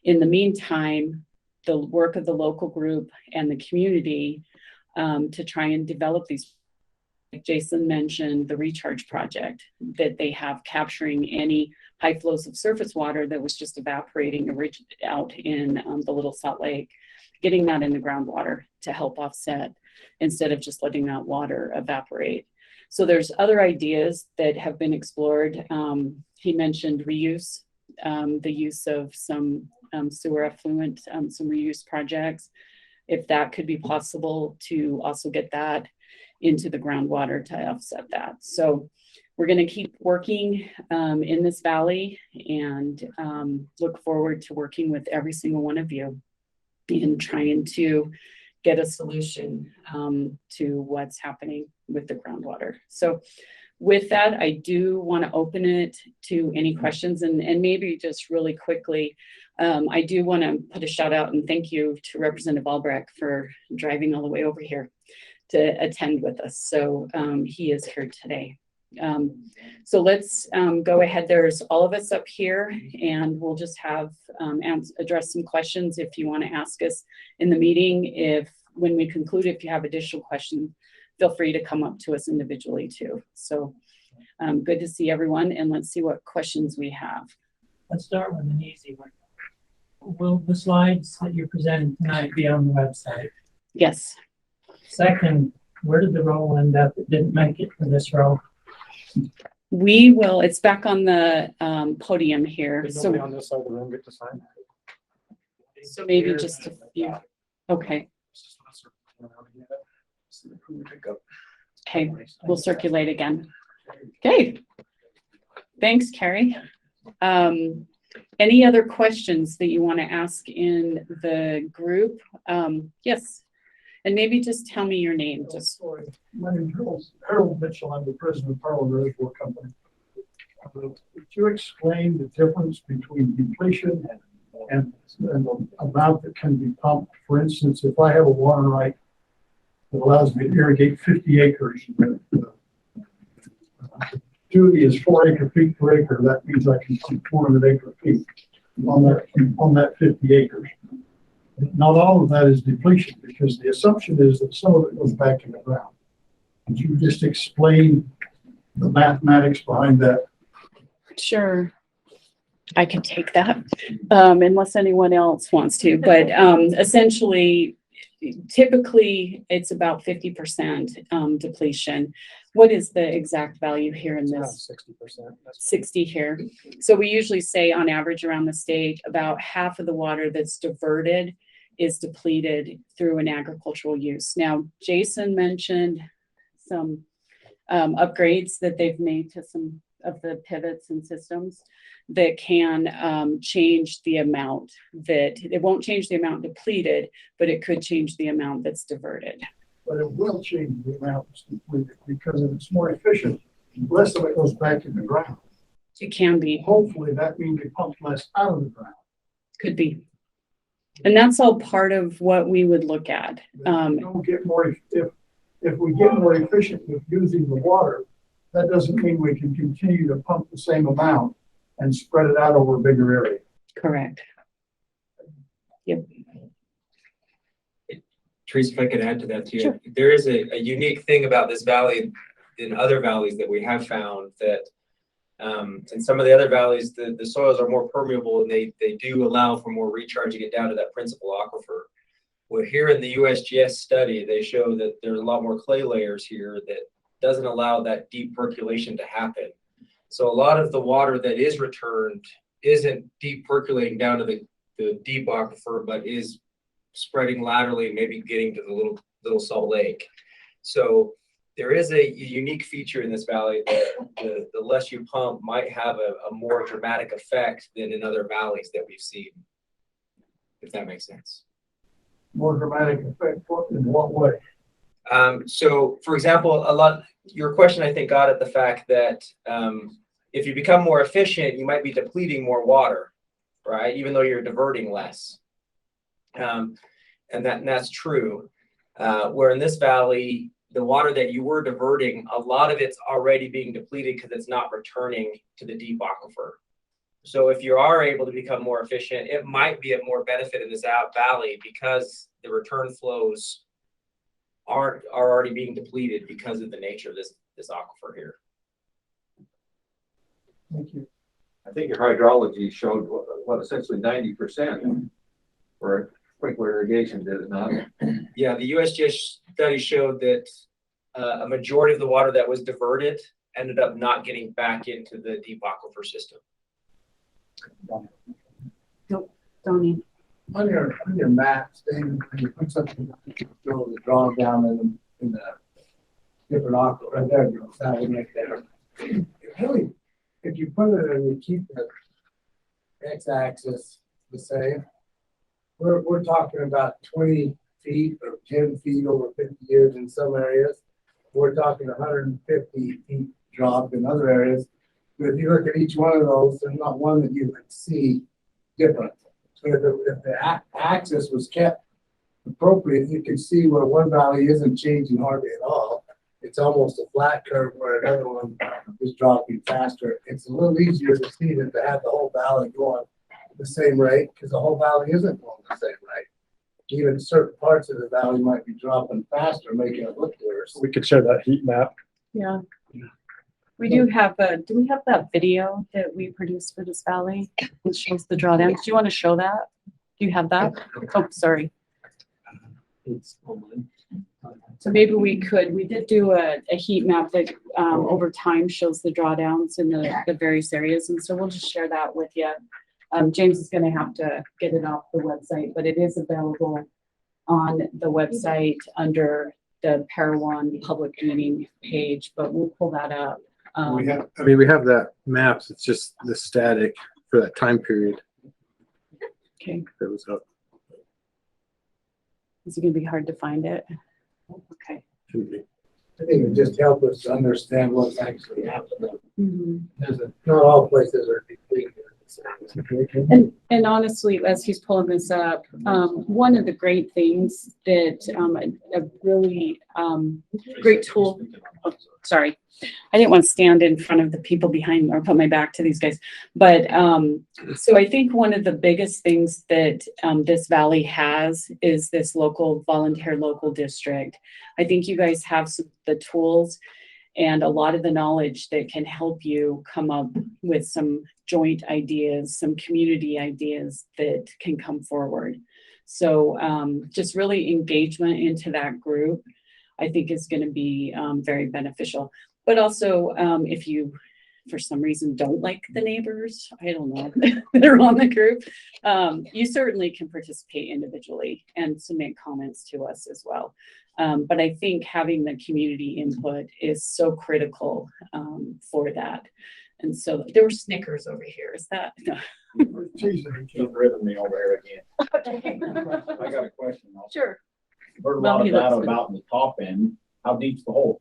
In the meantime, the work of the local group and the community to try and develop these, like Jason mentioned, the recharge project that they have, capturing any high flows of surface water that was just evaporating out in the Little Salt Lake, getting that in the groundwater to help offset instead of just letting that water evaporate. So there's other ideas that have been explored. He mentioned reuse, the use of some sewer effluent, some reuse projects, if that could be possible to also get that into the groundwater to offset that. So we're going to keep working in this valley and look forward to working with every single one of you in trying to get a solution to what's happening with the groundwater. So with that, I do want to open it to any questions, and maybe just really quickly, I do want to put a shout out and thank you to Representative Albrecht for driving all the way over here to attend with us. So he is here today. So let's go ahead. There's all of us up here, and we'll just have address some questions if you want to ask us in the meeting. When we conclude, if you have additional questions, feel free to come up to us individually too. So good to see everyone, and let's see what questions we have. Let's start with an easy one. Will the slides that you're presenting tonight be on the website? Yes. Second, where did the roll end up? It didn't make it for this row. We will, it's back on the podium here. So on this side of the room get to sign. So maybe just a few. Okay. Okay, we'll circulate again. Okay. Thanks, Carrie. Any other questions that you want to ask in the group? Yes. And maybe just tell me your name. Just Sorry, my name is Harold Mitchell. I'm the president of Parowan Reservoir Company. Could you explain the difference between depletion and the amount that can be pumped? For instance, if I have a water right that allows me to irrigate 50 acres, duty is 4 acre-feet per acre. That means I can pump 400 acre-feet on that 50 acres. Not all of that is depletion, because the assumption is that some of it goes back in the ground. Could you just explain the mathematics behind that? sure. I can take that, unless anyone else wants to, but essentially, typically it's about 50% depletion. What is the exact value here in this? 60%. 60 here. So we usually say on average around the state, about half of the water that's diverted is depleted through an agricultural use. Now, Jason mentioned some upgrades that they've made to some of the pivots and systems that can change the amount that, it won't change the amount depleted, but it could change the amount that's diverted. But it will change the amount that's depleted, because if it's more efficient, less of it goes back in the ground. It can be, Hopefully that means we pump less out of the ground. could be. And that's all part of what we would look at. Don't get more, if we get more efficient with using the water, that doesn't mean we can continue to pump the same amount and spread it out over a bigger area. Correct. Yep. Teresa, if I could add to that too, Sure. there is a unique thing about this valley in other valleys that we have found that in some of the other valleys, the soils are more permeable and they do allow for more recharging it down to that principal aquifer. Well, here in the USGS study, they show that there's a lot more clay layers here that doesn't allow that deep percolation to happen. So a lot of the water that is returned isn't deep percolating down to the deep aquifer, but is spreading laterally, maybe getting to the little salt lake. So there is a unique feature in this valley that the less you pump might have a more dramatic effect than in other valleys that we've seen, if that makes sense. More dramatic effect in what way? So for example, your question, I think, got at the fact that if you become more efficient, you might be depleting more water, right? Even though you're diverting less. And that's true. Where in this valley, the water that you were diverting, a lot of it's already being depleted because it's not returning to the deep aquifer. So if you are able to become more efficient, it might be a more benefit in this valley because the return flows are already being depleted because of the nature of this aquifer here. Thank you. I think your hydrology showed what essentially 90% for sprinkler irrigation, did it not? Yeah, the USGS study showed that a majority of the water that was diverted ended up not getting back into the deep aquifer system. Donnie. On your maps, David, when you put something, show the drawdown in the different aquifer, right there, that would make there. Really, if you put it and you keep the x-axis the same, we're talking about 20 feet or 10 feet over 50 years in some areas. We're talking 150 feet drop in other areas. But if you look at each one of those, there's not one that you could see different. So if the axis was kept appropriate, you can see where one valley isn't changing hardly at all. It's almost a flat curve where another one is dropping faster. It's a little easier to see than to have the whole valley going the same rate, because the whole valley isn't going the same rate. Even certain parts of the valley might be dropping faster, making it look worse. We could share that heat map. Yeah. We do have do we have that video that we produced for this valley? It shows the drawdowns. Do you want to show that? Do you have that? Oh, sorry. It's online. So maybe we did do a heat map that over time shows the drawdowns in the various areas. And so we'll just share that with you. James is going to have to get it off the website, but it is available on the website under the Parowan public meeting page, but we'll pull that up. We have that maps. It's just the static for that time period Okay, that was up. is it gonna be hard to find it? Okay. Shouldn't be. I think it just helps us to understand what's actually happening. Mhm. Not all places are complete. And honestly, as he's pulling this up, one of the great things that, a really, great tool, oh, sorry. I didn't want to stand in front of the people behind me or put my back to these guys. But, so I think one of the biggest things that, this valley has is this local volunteer local district. I think you guys have the tools and a lot of the knowledge that can help you come up with some joint ideas, some community ideas that can come forward. So just really engagement into that group, I think is going to be very beneficial. But also if you, for some reason, don't like the neighbors, I don't know, that are on the group, you certainly can participate individually and submit comments to us as well. But I think having the community input is so critical for that. And so there were Snickers over here. Is that? No. You've driven me over here again. I got a question. Sure. Heard a Well, lot he of that looks good. about in the top end. How deep's the hole?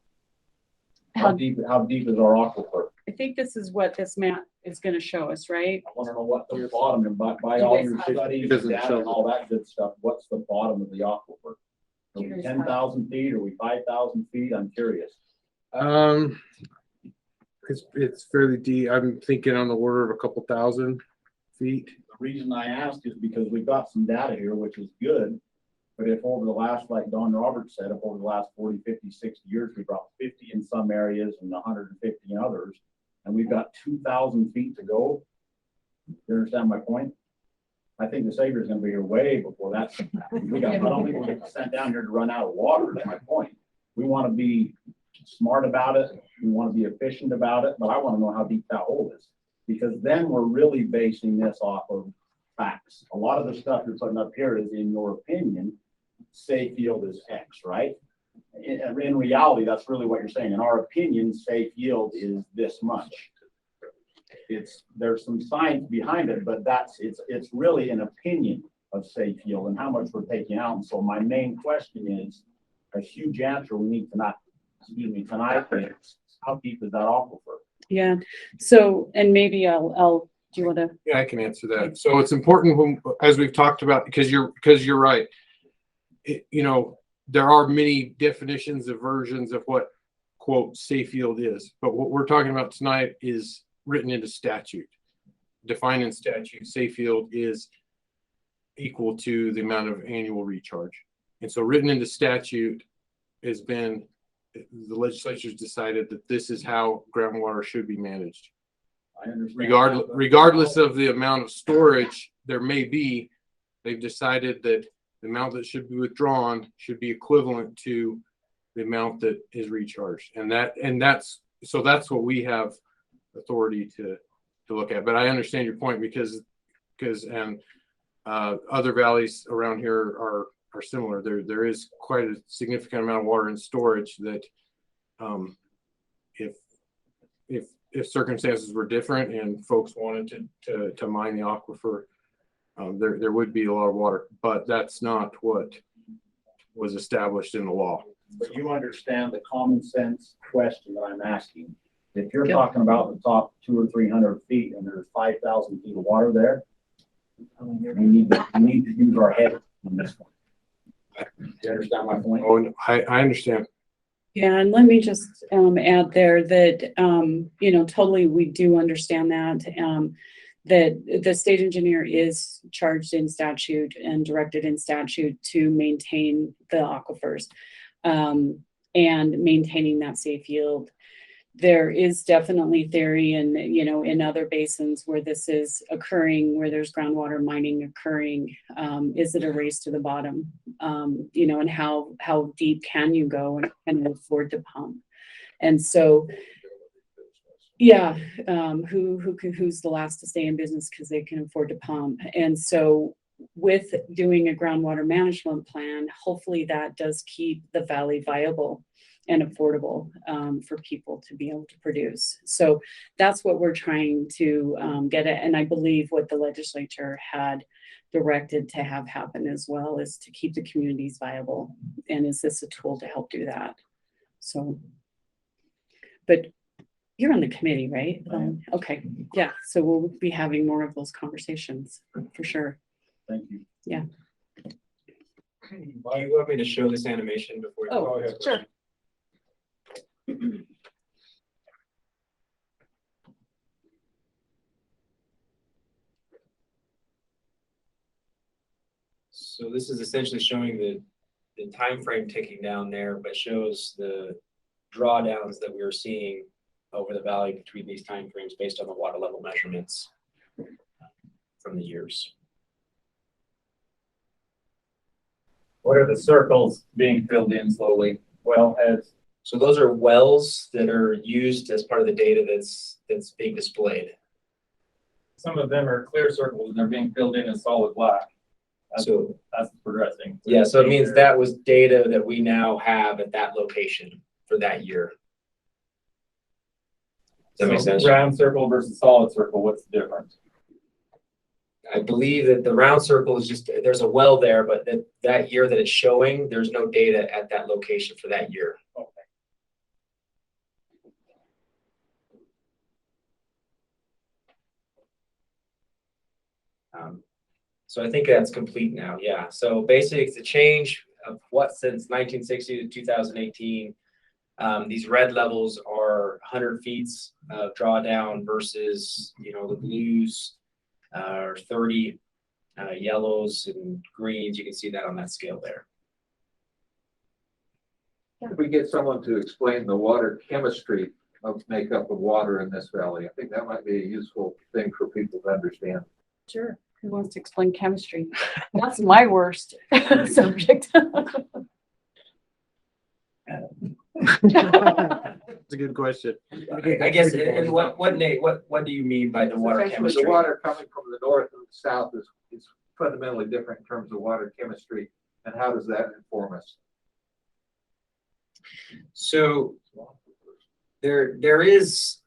How deep is our aquifer? I think this is what this map is going to show us, right? I want to know what the bottom, and by all your studies, Doesn't data show and all that good stuff, what's the bottom of the aquifer? Are we Here's 10,000 feet? Are we 5,000 feet? I'm curious. It's fairly deep. I'm thinking on the order of a couple thousand feet. The reason I ask is because we've got some data here, which is good. But if over the last, like Don Roberts said, if over the last 40, 50, 60 years, we dropped 50 in some areas and 150 in others, and we've got 2,000 feet to go. You understand my point? I think the Savior's gonna be here way before that. I don't think we'll get sent down here to run out of water. That's my point. We want to be smart about it. We want to be efficient about it, but I want to know how deep that hole is, because then we're really basing this off of facts. A lot of the stuff you're putting up here is, in your opinion, safe yield is X, right? In reality, that's really what you're saying. In our opinion, safe yield is this much. There's some science behind it, but it's really an opinion of safe yield and how much we're taking out. And so my main question is, a huge answer we need tonight is, how deep is that aquifer? Yeah. So, and maybe I'll do you want to? Yeah, I can answer that. So it's important when, as we've talked about, because you're right. There are many definitions of versions of what quote safe yield is, but what we're talking about tonight is written into statute. Defined in statute, safe yield is equal to the amount of annual recharge. And so written into statute has been, the legislature's decided that this is how groundwater should be managed. I understand. Regardless of the amount of storage there may be, they've decided that the amount that should be withdrawn should be equivalent to the amount that is recharged. And that's what we have authority to look at. But I understand your point because other valleys around here are similar. There is quite a significant amount of water in storage that if circumstances were different and folks wanted to mine the aquifer, there would be a lot of water, but that's not what was established in the law. But you understand the common sense question that I'm asking. If you're talking about the top 200 or 300 feet and there's 5,000 feet of water there, we need to use our head on this one. You understand my point? Oh, I understand. Yeah, and let me just add there that totally we do understand that that the state engineer is charged in statute and directed in statute to maintain the aquifers and maintaining that safe yield. There is definitely theory in other basins where this is occurring, where there's groundwater mining occurring. Is it a race to the bottom? And how deep can you go and afford to pump? And so, yeah, who's the last to stay in business because they can afford to pump? And so, with doing a groundwater management plan, hopefully that does keep the valley viable. and affordable for people to be able to produce. So that's what we're trying to get at. And I believe what the legislature had directed to have happen as well is to keep the communities viable. And is this a tool to help do that? So, but you're on the committee, right? Okay, yeah. So we'll be having more of those conversations for sure. Thank you. Yeah. Do you want me to show this animation before? Oh, go ahead. sure. So this is essentially showing the time frame ticking down there, but shows the drawdowns that we were seeing over the valley between these time frames based on the water level measurements from the years. What are the circles being filled in slowly? Wellheads. So those are wells that are used as part of the data that's being displayed. Some of them are clear circles and they're being filled in as solid black. So That's progressing. yeah, so it means that was data that we now have at that location for that year. Does that make sense? Round circle versus solid circle, what's the difference? I believe that the round circle is just, there's a well there, but that year that it's showing, there's no data at that location for that year. Okay. So I think that's complete now, yeah. So basically it's a change of what since 1960 to 2018. These red levels are 100 feet of drawdown versus, the blues are 30, yellows and greens. You can see that on that scale there. If we get someone to explain the water chemistry of makeup of water in this valley, I think that might be a useful thing for people to understand. Sure. Who wants to explain chemistry? That's my worst subject. That's a good question. I guess, and what Nate, what do you mean by the water Essentially, chemistry? the water coming from the north and the south is fundamentally different in terms of water chemistry. And how does that inform us? So there is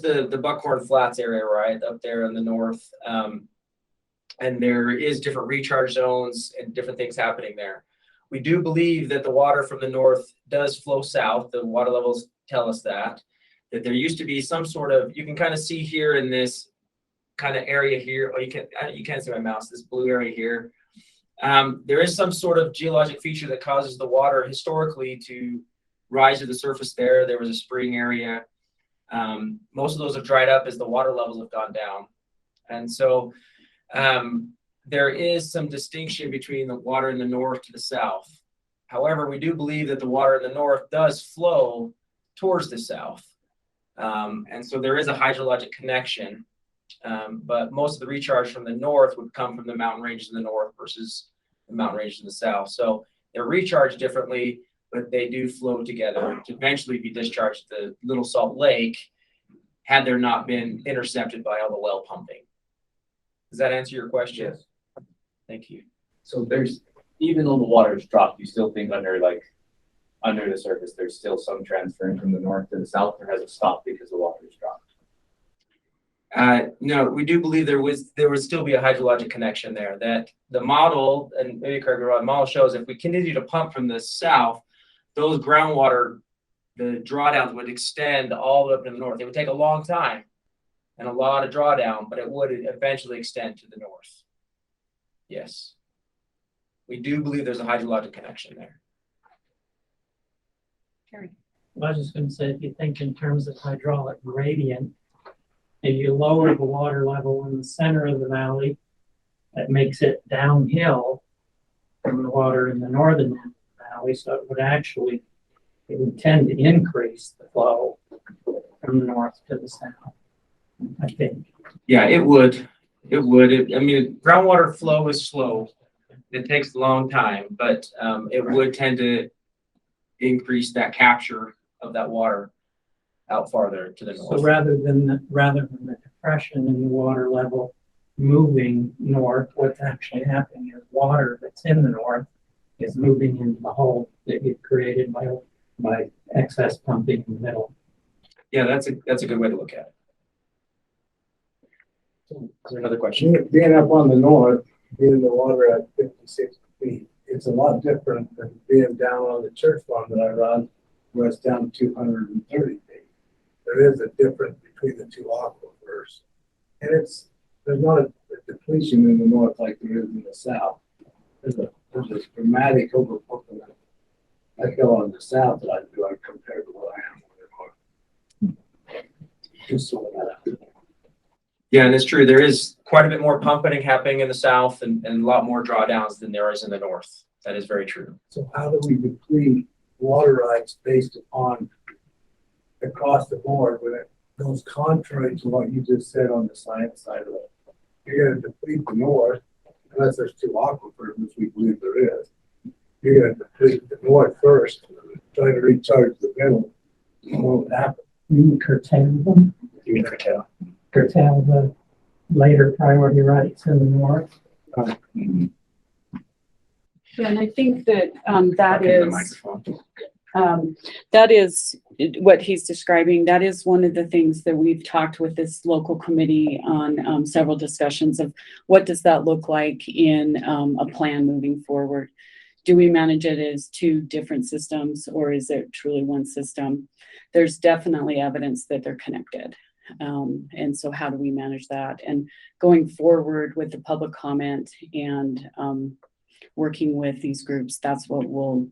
the Buckhorn Flats area right up there in the north, and there is different recharge zones and different things happening there. We do believe that the water from the north does flow south. The water levels tell us that there used to be some sort of, you can kind of see here in this kind of area here, or you can't see my mouse, this blue area here. There is some sort of geologic feature that causes the water historically to rise to the surface there. There was a spring area. Most of those have dried up as the water levels have gone down. And so there is some distinction between the water in the north to the south. However, we do believe that the water in the north does flow towards the south. And so there is a hydrologic connection. But most of the recharge from the north would come from the mountain ranges in the north versus the mountain ranges in the south. So they're recharged differently, but they do flow together to eventually be discharged to the Little Salt Lake had there not been intercepted by all the well pumping. Does that answer your question? Yes. Thank you. So there's, even though the water's dropped, you still think under the surface, there's still some transferring from the north to the south, or has it stopped because the water's dropped? No, we do believe there would still be a hydrologic connection there. That the model, and maybe correct me, the model shows if we continue to pump from the south, those groundwater, the drawdowns would extend all the way up to the north. It would take a long time and a lot of drawdown, but it would eventually extend to the north. Yes. We do believe there's a hydrologic connection there. Carrie. I was just going to say, if you think in terms of hydraulic gradient, if you lower the water level in the center of the valley, that makes it downhill from the water in the northern end of the valley. So it would tend to increase the flow from the north to the south, I think. Yeah, it would. I mean, groundwater flow is slow. It takes a long time, but it would tend to increase that capture of that water out farther to the north. So rather than the depression in the water level moving north, what's actually happening is water that's in the north is moving into the hole that you've created by by excess pumping in the middle. Yeah, that's a good way to look at it. Is there another question? Being up on the north, being the water at 56 feet, it's a lot different than being down on the church farm that I run, where it's down 230 feet. There is a difference between the two aquifers. And there's not a depletion in the north like there is in the south. There's a dramatic overpumping. I feel on the south that I'm doing compared to what I am on the north. Just so that. Yeah, and it's true. There is quite a bit more pumping happening in the south and a lot more drawdowns than there is in the north. That is very true. So how do we deplete water rights based upon across the board when it goes contrary to what you just said on the science side of it? You're going to deplete the north, unless there's two aquifers, which we believe there is. You're going to deplete the north first, try to recharge the middle. What would happen? You curtail them, You mean curtail? curtail the later priority rights in the north. Yeah, and I think that that Talking to the is microphone. that is what he's describing. That is one of the things that we've talked with this local committee on several discussions of what does that look like in a plan moving forward. Do we manage it as two different systems or is it truly one system? There's definitely evidence that they're connected. And so how do we manage that? And going forward with the public comment and working with these groups, that's what we'll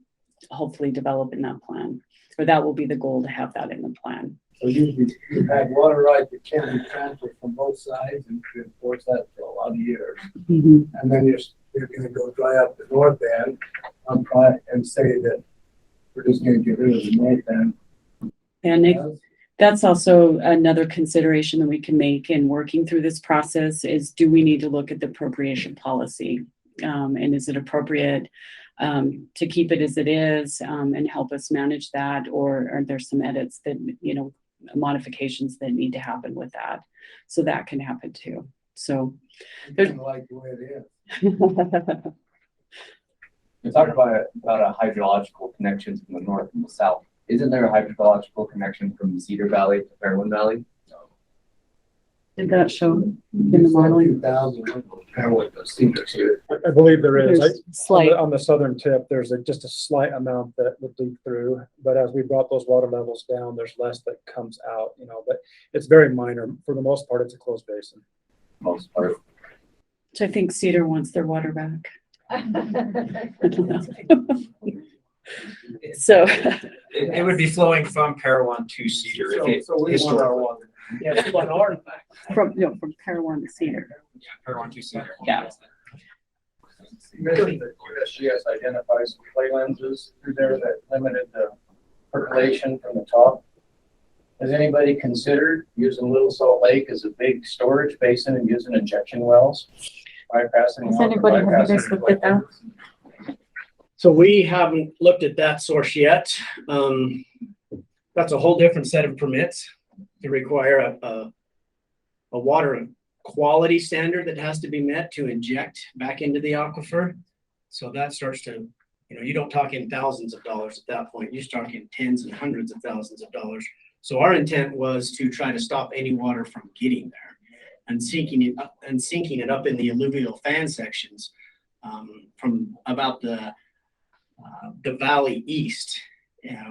hopefully develop in that plan. Or that will be the goal, to have that in the plan. So you've had water rights that can be transferred from both sides and you enforce that for a lot of years. And then you're going to go dry up the north end and say that we're just going to get rid of the north end. And that's also another consideration that we can make in working through this process is, do we need to look at the appropriation policy? And is it appropriate to keep it as it is and help us manage that? Or are there some edits that, modifications that need to happen with that? So that can happen too. So I like the way it is. You talk about a hydrological connection from the north and the south. Isn't there a hydrological connection from Cedar Valley to Parowan Valley? Did that show in the modeling? I believe there is. There's slight. On the southern tip, there's just a slight amount that would leak through, but as we brought those water levels down, there's less that comes out, but it's very minor. For the most part, it's a closed basin. Most part. So I think Cedar wants their water back. So It would be flowing from Parowan to Cedar. So we want our water. Yeah, we want ours back. from Parowan to Cedar. Parowan to Cedar. Yeah. You mentioned that USGS identifies some clay lenses through there that limited the percolation from the top. Has anybody considered using Little Salt Lake as a big storage basin and using injection wells? Have you guys looked at that? So we haven't looked at that source yet. That's a whole different set of permits to require a water quality standard that has to be met to inject back into the aquifer. So that starts to, you don't talk in thousands of dollars at that point. You start in tens and hundreds of thousands of dollars. So our intent was to try to stop any water from getting there and sinking it up in the alluvial fan sections from about the valley east.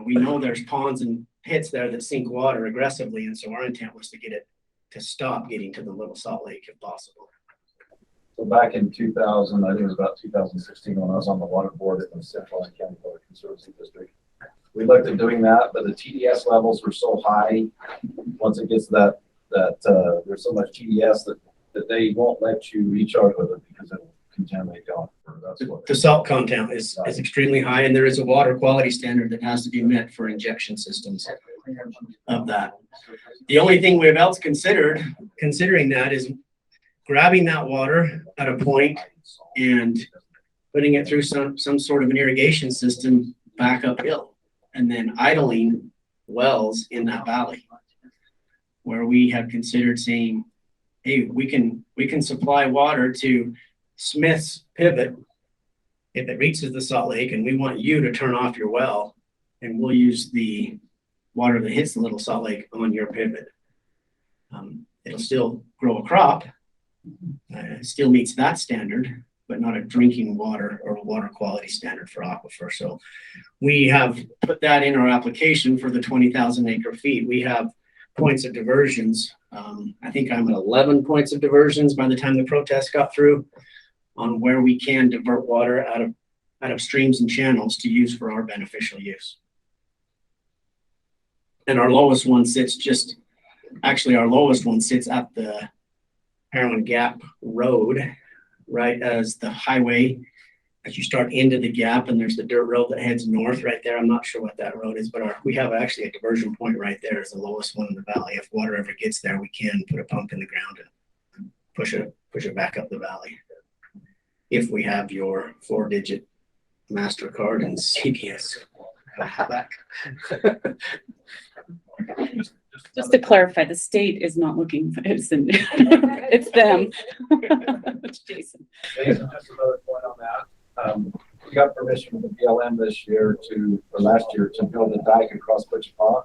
We know there's ponds and pits there that sink water aggressively, and so our intent was to get it to stop getting to the Little Salt Lake if possible. So back in 2000, I think it was about 2016, when I was on the water board in the Central County Water Conservancy District, we looked at doing that, but the TDS levels were so high. Once it gets that there's so much TDS that they won't let you recharge with it because it will contaminate the aquifer. That's what The salt content is extremely high, and there is a water quality standard that has to be met for injection systems of that. The only thing we've else considering that is grabbing that water at a point and putting it through some sort of an irrigation system back uphill, and then idling wells in that valley, where we have considered saying, hey, we can supply water to Smith's pivot if it reaches the Salt Lake, and we want you to turn off your well and we'll use the water that hits the Little Salt Lake on your pivot. It'll still grow a crop, still meets that standard, but not a drinking water or water quality standard for aquifer. So we have put that in our application for the 20,000 acre feet. We have points of diversions. I think I'm at 11 points of diversions by the time the protest got through on where we can divert water out of streams and channels to use for our beneficial use. And our lowest one sits our lowest one sits at the Parowan Gap Road, right as the highway, as you start into the gap, and there's the dirt road that heads north right there. I'm not sure what that road is, but we have actually a diversion point right there is the lowest one in the valley. If water ever gets there, we can put a pump in the ground and push it back up the valley. If we have your 4-digit MasterCard and CVS back. Just to clarify, the state is not looking for it's them. Jason. Jason, just another point on that. We got permission from the BLM last year to build a dike across Wichita.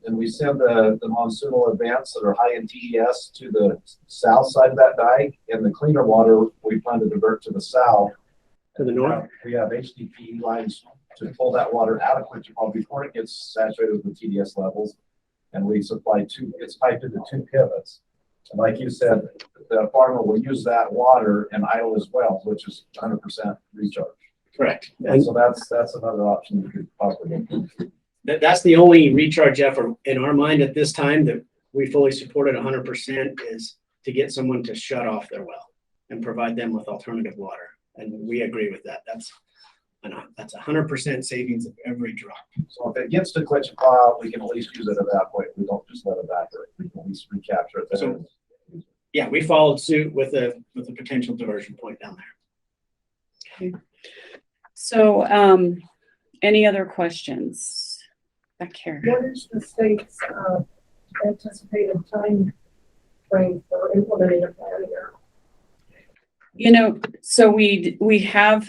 And we send the monsoonal events that are high in TES to the south side of that dike, and the cleaner water we plan to divert to the south. To the north? We have HDPE lines to pull that water out of Wichita before it gets saturated with the TDS levels. And we supply it's piped into 2 pivots. And like you said, the farmer will use that water and idle his wells, which is 100% recharge. Correct. And so that's another option you could possibly do. That's the only recharge effort in our mind at this time that we fully support at 100% is to get someone to shut off their well and provide them with alternative water. And we agree with that. That's 100% savings of every drop. So if it gets to Wichita, we can at least use it at that point. We don't just let it evaporate. We can at least recapture it there. So, yeah, we followed suit with a potential diversion point down there. Okay. So, any other questions back here? What is the state's anticipated time frame for implementing a plan here? So we have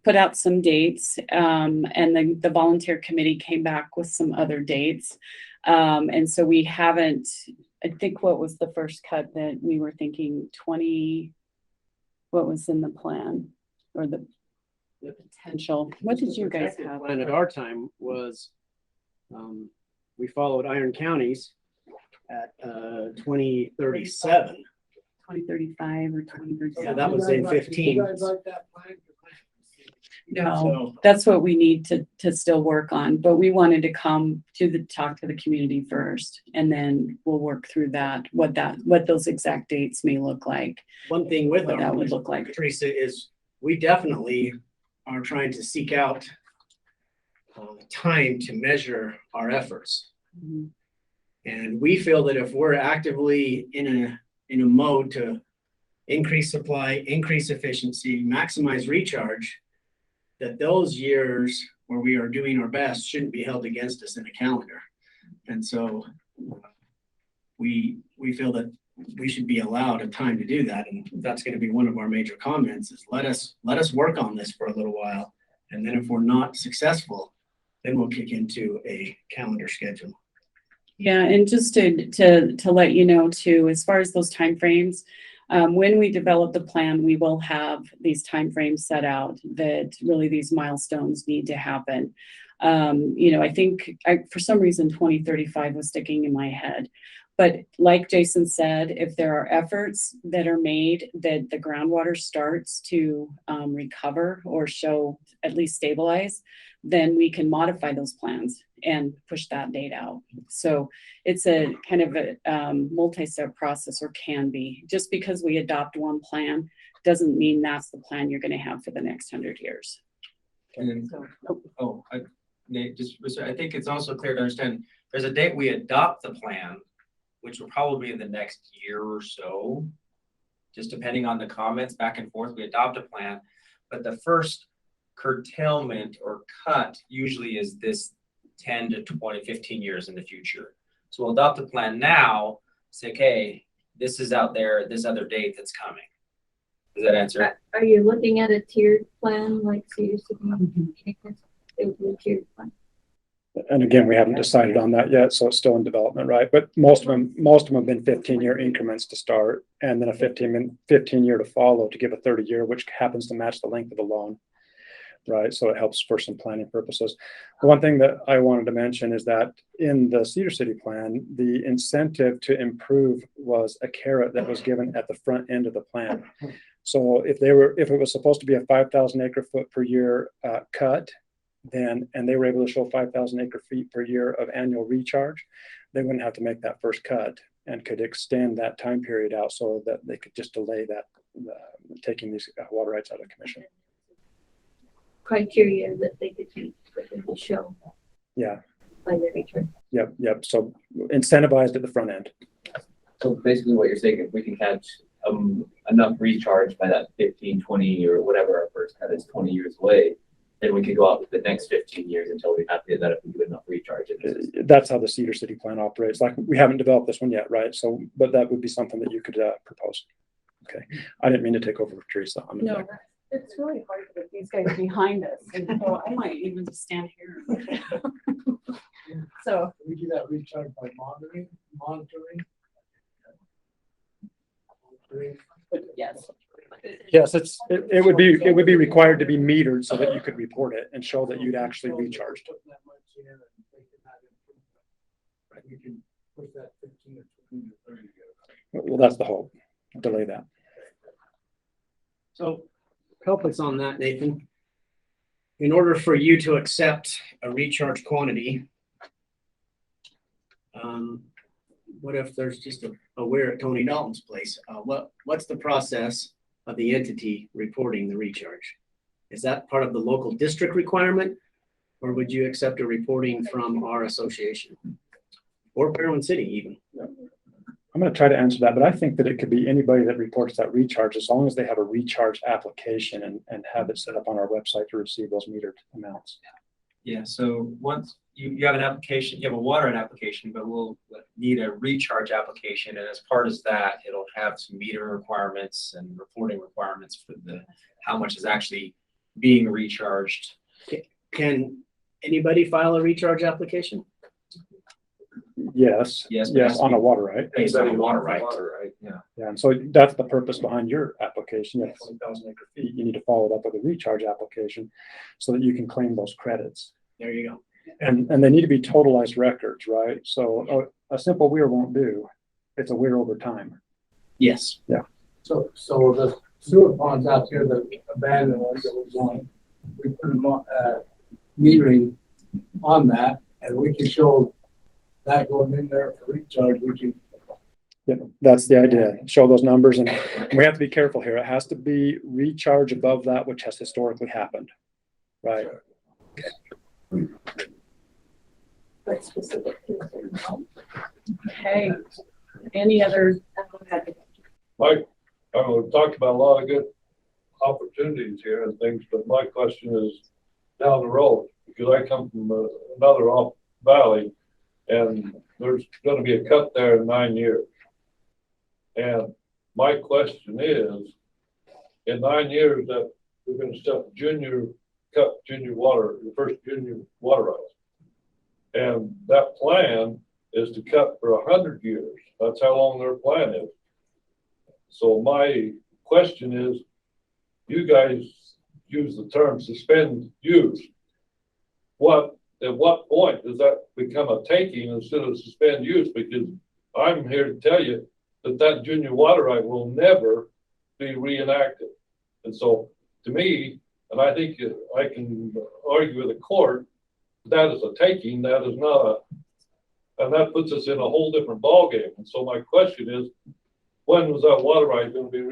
put out some dates, and the volunteer committee came back with some other dates. And so we haven't, I think what was the first cut that we were thinking 20, what was in the plan or the potential? What did you guys have? The plan at our time was we followed Iron County's at 2037. 2035 or 2037. Yeah, that was in 15. You guys like that plan? No, So that's what we need to still work on, but we wanted to talk to the community first, and then we'll work through that, what those exact dates may look like. one thing with What that would look like. Teresa, is we definitely are trying to seek out time to measure our efforts. Mhm. And we feel that if we're actively in a mode to increase supply, increase efficiency, maximize recharge, that those years where we are doing our best shouldn't be held against us in a calendar. And so we feel that we should be allowed a time to do that. And that's going to be one of our major comments is let us work on this for a little while. And then if we're not successful, then we'll kick into a calendar schedule. Yeah, and just to let you know too, as far as those timeframes, when we develop the plan, we will have these timeframes set out that really these milestones need to happen. I think for some reason 2035 was sticking in my head. But like Jason said, if there are efforts that are made that the groundwater starts to recover or show at least stabilize, then we can modify those plans and push that date out. So it's a kind of a multi-step process, or can be. Just because we adopt one plan doesn't mean that's the plan you're going to have for the next 100 years. And So, Nate, I think it's also clear to understand there's a date we adopt the plan, which will probably be in the next year or so, just depending on the comments back and forth. We adopt a plan, but the first curtailment or cut usually is this 10 to 20, 15 years in the future. So we'll adopt the plan now, say, okay, this is out there, this other date that's coming. Does that answer? Are you looking at a tiered plan like CUCD? It would be a tiered plan. And again, we haven't decided on that yet, so it's still in development, right? But most of them have been 15-year increments to start, and then a 15-year to follow to give a 30-year, which happens to match the length of the loan, right? So it helps for some planning purposes. One thing that I wanted to mention is that in the Cedar City plan, the incentive to improve was a carrot that was given at the front end of the plan. So if it was supposed to be a 5,000 acre foot per year cut, and they were able to show 5,000 acre feet per year of annual recharge, they wouldn't have to make that first cut and could extend that time period out so that they could just delay that taking these water rights out of commission. Criteria that they could show. Yeah. By their return. Yep. So incentivized at the front end. So basically what you're saying, if we can catch enough recharge by that 15, 20 or whatever our first cut is 20 years away, then we could go out for the next 15 years until we have to get that if we get enough recharge. That's how the Cedar City plan operates. Like, we haven't developed this one yet, right? So, but that would be something that you could propose. Okay. I didn't mean to take over for Teresa. No, it's really hard with these guys behind us. And so I might even just stand here. So We do that recharge by monitoring. yes. Yes, it would be required to be metered so that you could report it and show that you'd actually recharged. We can push that 15 or 20 or 30 years. Well, that's the hope. Delay that. So help us on that, Nathan. In order for you to accept a recharge quantity, what if there's just a weir at Tony Dalton's place? What's the process of the entity reporting the recharge? Is that part of the local district requirement, or would you accept a reporting from our association or Parowan City even? I'm going to try to answer that, but I think that it could be anybody that reports that recharge, as long as they have a recharge application and have it set up on our website to receive those metered amounts. Yeah, so once you have an application, you have a water application, but we'll need a recharge application. And as part of that, it'll have some meter requirements and reporting requirements for how much is actually being recharged. Can anybody file a recharge application? Yes, on a water right. Based on a water right. Yeah, and so that's the purpose behind your application. You have 20,000 acre feet. You need to follow it up with a recharge application so that you can claim those credits. There you go. And they need to be totalized records, right? So a simple weir won't do. It's a weir over time. Yes. Yeah. So the sewer ponds out here, the abandoned ones that we're going, we put them on, metering on that, and we can show that going in there for recharge. We can. Yeah, that's the idea. Show those numbers, and we have to be careful here. It has to be recharge above that which has historically happened, right? But specific. Okay. Any other? Mike, we've talked about a lot of good opportunities here and things, but my question is down the road, because I come from another valley, and there's going to be a cut there in 9 years. And my question is, in 9 years that we're going to cut junior water, the first junior water rights. And that plan is to cut for 100 years. That's how long their plan is. So my question is, you guys use the term suspend use. At what point does that become a taking instead of suspend use? Because I'm here to tell you that junior water right will never be reenacted. And so to me, and I think I can argue with the court, that is a taking, that is not and that puts us in a whole different ballgame. And so my question is, when was that water right going to be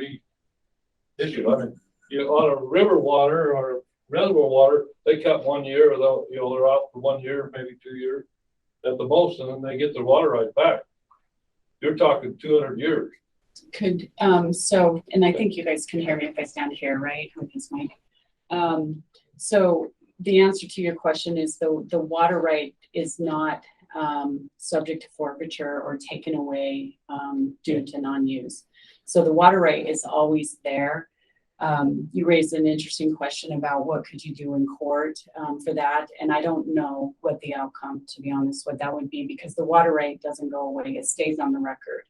reissued? I mean, on a river water or reservoir water, they cut 1 year, or they're out for 1 year, maybe 2 years at the most, and then they get their water right back. You're talking 200 years. Could, so, and I think you guys can hear me if I stand here, right? With this mic. So the answer to your question is the water right is not subject to forfeiture or taken away due to non-use. So the water right is always there. You raised an interesting question about what could you do in court for that. And I don't know what the outcome, to be honest, what that would be, because the water rate doesn't go away. It stays on the record.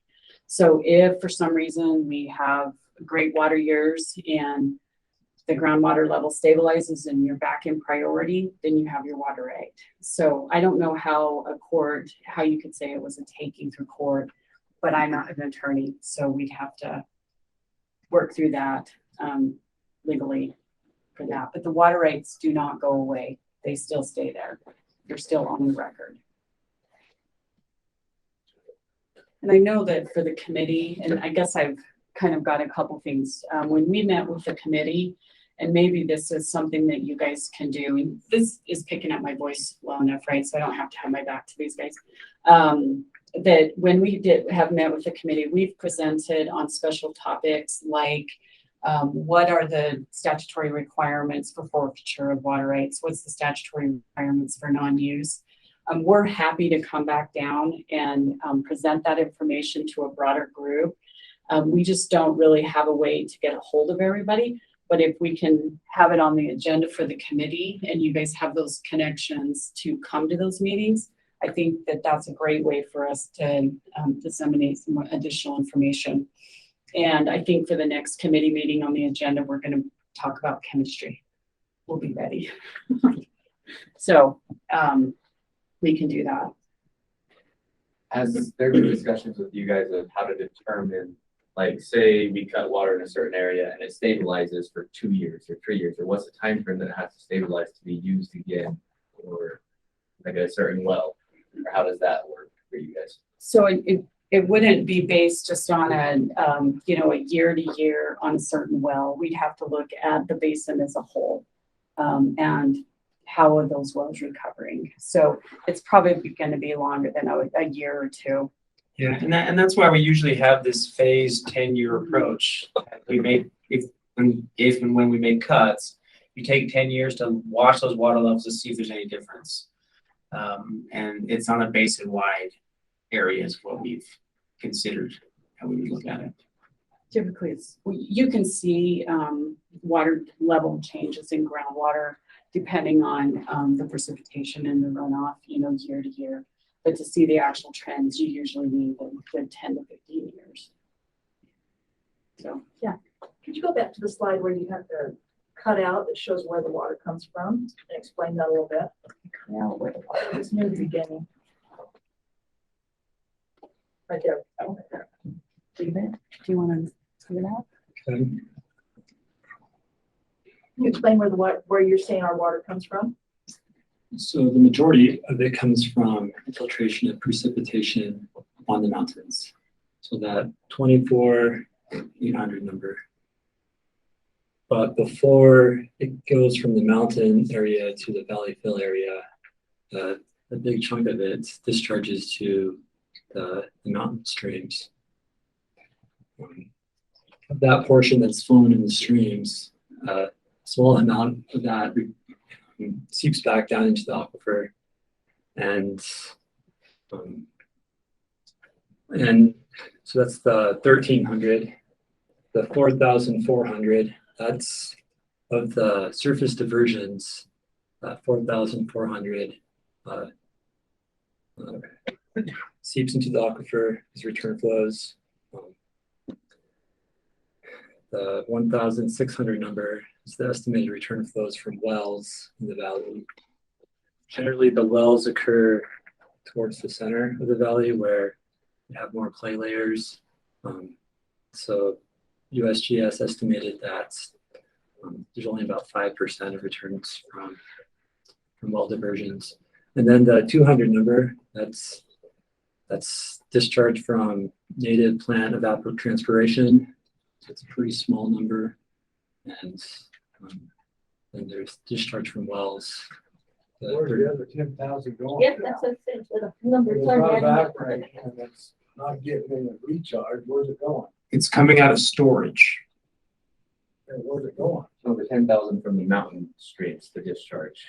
So if for some reason we have great water years and the groundwater level stabilizes and you're back in priority, then you have your water rate. So I don't know how you could say it was a taking through court, but I'm not an attorney. So we'd have to work through that legally for that. But the water rates do not go away. They still stay there. They're still on the record. And I know that for the committee, and I guess I've kind of got a couple things. When we met with the committee, and maybe this is something that you guys can do, and this is picking up my voice well enough, right? So I don't have to have my back to these guys. That when we have met with the committee, we've presented on special topics like what are the statutory requirements for forfeiture of water rights? What's the statutory requirements for non-use? We're happy to come back down and present that information to a broader group. We just don't really have a way to get a hold of everybody. But if we can have it on the agenda for the committee and you guys have those connections to come to those meetings, I think that that's a great way for us to disseminate some additional information. And I think for the next committee meeting on the agenda, we're going to talk about chemistry. We'll be ready. So we can do that. Has there been discussions with you guys of how to determine, like, say we cut water in a certain area and it stabilizes for 2 years or 3 years, or what's the time frame that it has to stabilize to be used again, or like a certain well, or how does that work for you guys? So it wouldn't be based just on a year to year on a certain well. We'd have to look at the basin as a whole and how are those wells recovering. So it's probably going to be longer than a year or two. Yeah, and that's why we usually have this phased 10-year approach. We make if and when we make cuts, you take 10 years to watch those water levels to see if there's any difference. And it's on a basin-wide area is what we've considered how we would look at it. Typically, you can see water level changes in groundwater depending on the precipitation and the runoff, year to year. But to see the actual trends, you usually need a good 10 to 15 years. So, yeah. Could you go back to the slide where you have the cutout that shows where the water comes from and explain that a little bit? Yeah, where the water It's near the beginning. Right there. Oh, right there. Do you want to see that? Okay. Can you explain where you're saying our water comes from? So the majority of it comes from infiltration and precipitation on the mountains. So that 24,800 number. But before it goes from the mountain area to the valley fill area, a big chunk of it discharges to the mountain streams. That portion that's flowing in the streams, a small amount of that seeps back down into the aquifer, and so that's the 1,300. The 4,400, that's of the surface diversions. 4,400 seeps into the aquifer as return flows. The 1,600 number is the estimated return flows from wells in the valley. Generally, the wells occur towards the center of the valley where you have more clay layers. So USGS estimated that there's only about 5% of returns from well diversions. And then the 200 number, that's discharge from native plant evapotranspiration. So it's a pretty small number. And then there's discharge from wells. Where's the other 10,000 going? Yeah, that's what it says. The number It's not evaporating and it's not getting in the recharge. Where's it going? It's coming out of storage. And where's it going? So the 10,000 from the mountain streams, the discharge.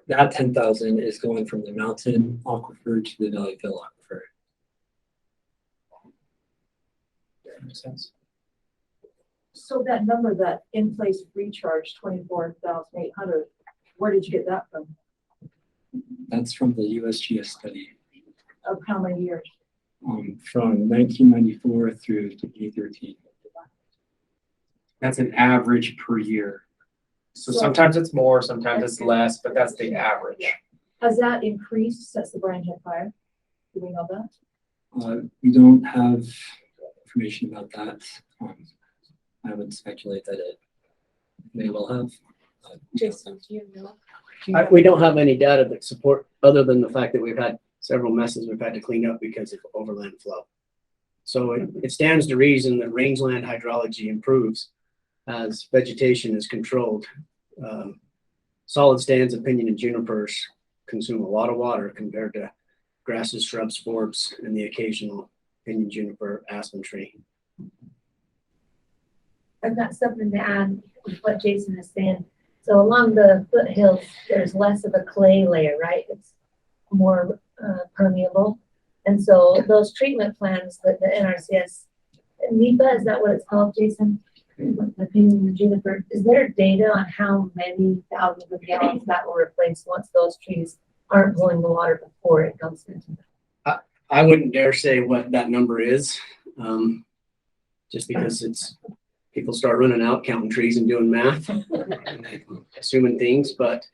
That 10,000 is going from the mountain aquifer to the valley fill aquifer. That makes sense. So that number, that in-place recharge, 24,800, where did you get that from? That's from the USGS study, Of how many years? from 1994 through 2013. That's an average per year. So So- sometimes it's more, sometimes it's less, but that's the average. Has that increased since the Brian Head fire? Do we know that? We don't have information about that. I would speculate that it may well have. Jason, do you know? We don't have any data that support, other than the fact that we've had several messes we've had to clean up because of overland flow. So it stands to reason that rangeland hydrology improves as vegetation is controlled. Solid stands of pinyon and junipers consume a lot of water compared to grasses, shrubs, forbs, and the occasional pinyon, juniper, aspen tree. I've got something to add with what Jason is saying. So along the foothills, there's less of a clay layer, right? It's more permeable. And so those treatment plans that the NRCS, NEPA, is that what it's called, Jason? The pinyon and juniper. Is there data on how many thousands of gallons that will replace once those trees aren't pulling the water before it comes into? I wouldn't dare say what that number is, just because people start running out, counting trees and doing math, assuming things, but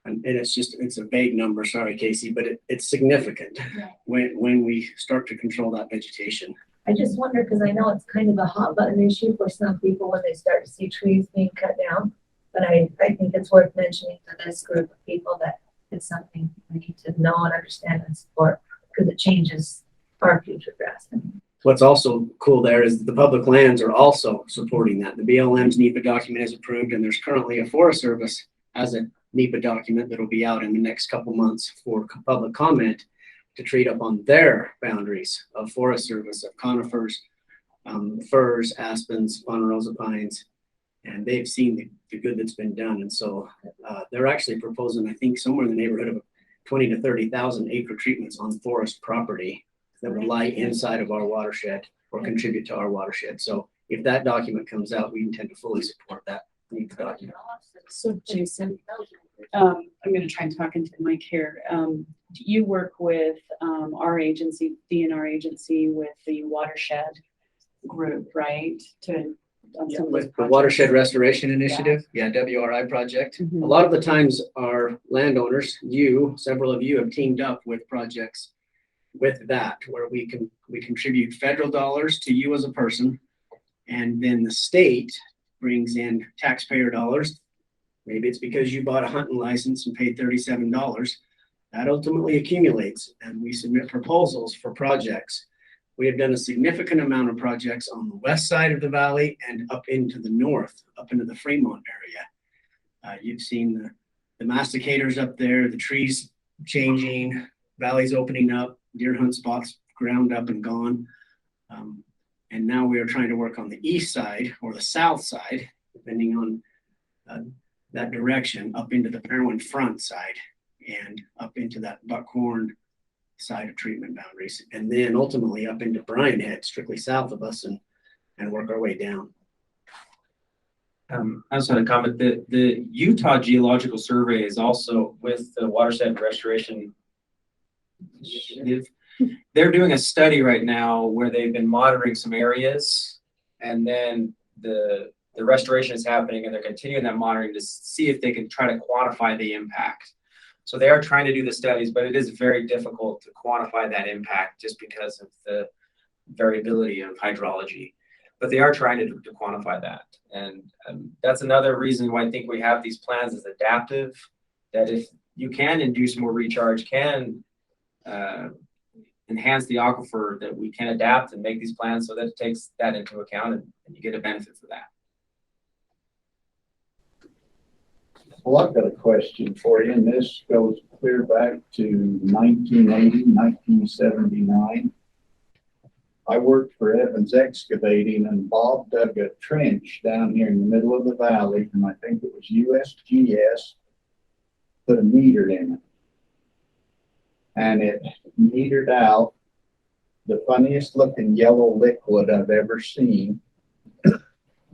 and it's a vague number. Sorry, Casey, but it's significant when we start to control that vegetation. I just wonder, because I know it's kind of a hot button issue for some people when they start to see trees being cut down. But I think it's worth mentioning to this group of people that it's something we need to know and understand and support, because it changes our future grassland. What's also cool there is the public lands are also supporting that. The BLM's NEPA document is approved, and there's currently a Forest Service as a NEPA document that'll be out in the next couple months for public comment to treat up on their boundaries of Forest Service, of conifers, firs, aspens, ponderosa pines, and they've seen the good that's been done. And so they're actually proposing, I think, somewhere in the neighborhood of 20 to 30,000 acre treatments on forest property that would lie inside of our watershed or contribute to our watershed. So if that document comes out, we intend to fully support that NEPA document. So Jason, I'm going to try and talk into the mic here. You work with our agency, DNR agency, with the watershed group, right? With the Watershed Restoration Initiative, WRI project. Mhm. A lot of the times our landowners, several of you have teamed up with projects with that, where we contribute federal dollars to you as a person, and then the state brings in taxpayer dollars. Maybe it's because you bought a hunting license and paid $37. That ultimately accumulates, and we submit proposals for projects. We have done a significant amount of projects on the west side of the valley and up into the north, up into the Fremont area. You've seen the masticators up there, the trees changing, valleys opening up, deer hunt spots ground up and gone. And now we are trying to work on the east side or the south side, depending on that direction, up into the Parowan front side and up into that Buckhorn side of treatment boundaries, and then ultimately up into Brian Head, strictly south of us, and work our way down. I just had a comment that the Utah Geological Survey is also with the Watershed Restoration Initiative. They're doing a study right now where they've been monitoring some areas, and then the restoration is happening, and they're continuing that monitoring to see if they can try to quantify the impact. So they are trying to do the studies, but it is very difficult to quantify that impact just because of the variability of hydrology. But they are trying to quantify that. And that's another reason why I think we have these plans as adaptive, that if you can induce more recharge, can enhance the aquifer, that we can adapt and make these plans so that it takes that into account, and you get a benefit for that. Well, I've got a question for you, and this goes clear back to 1980, 1979. I worked for Evans Excavating, and Bob dug a trench down here in the middle of the valley, and I think it was USGS, put a meter in it. And it metered out the funniest looking yellow liquid I've ever seen.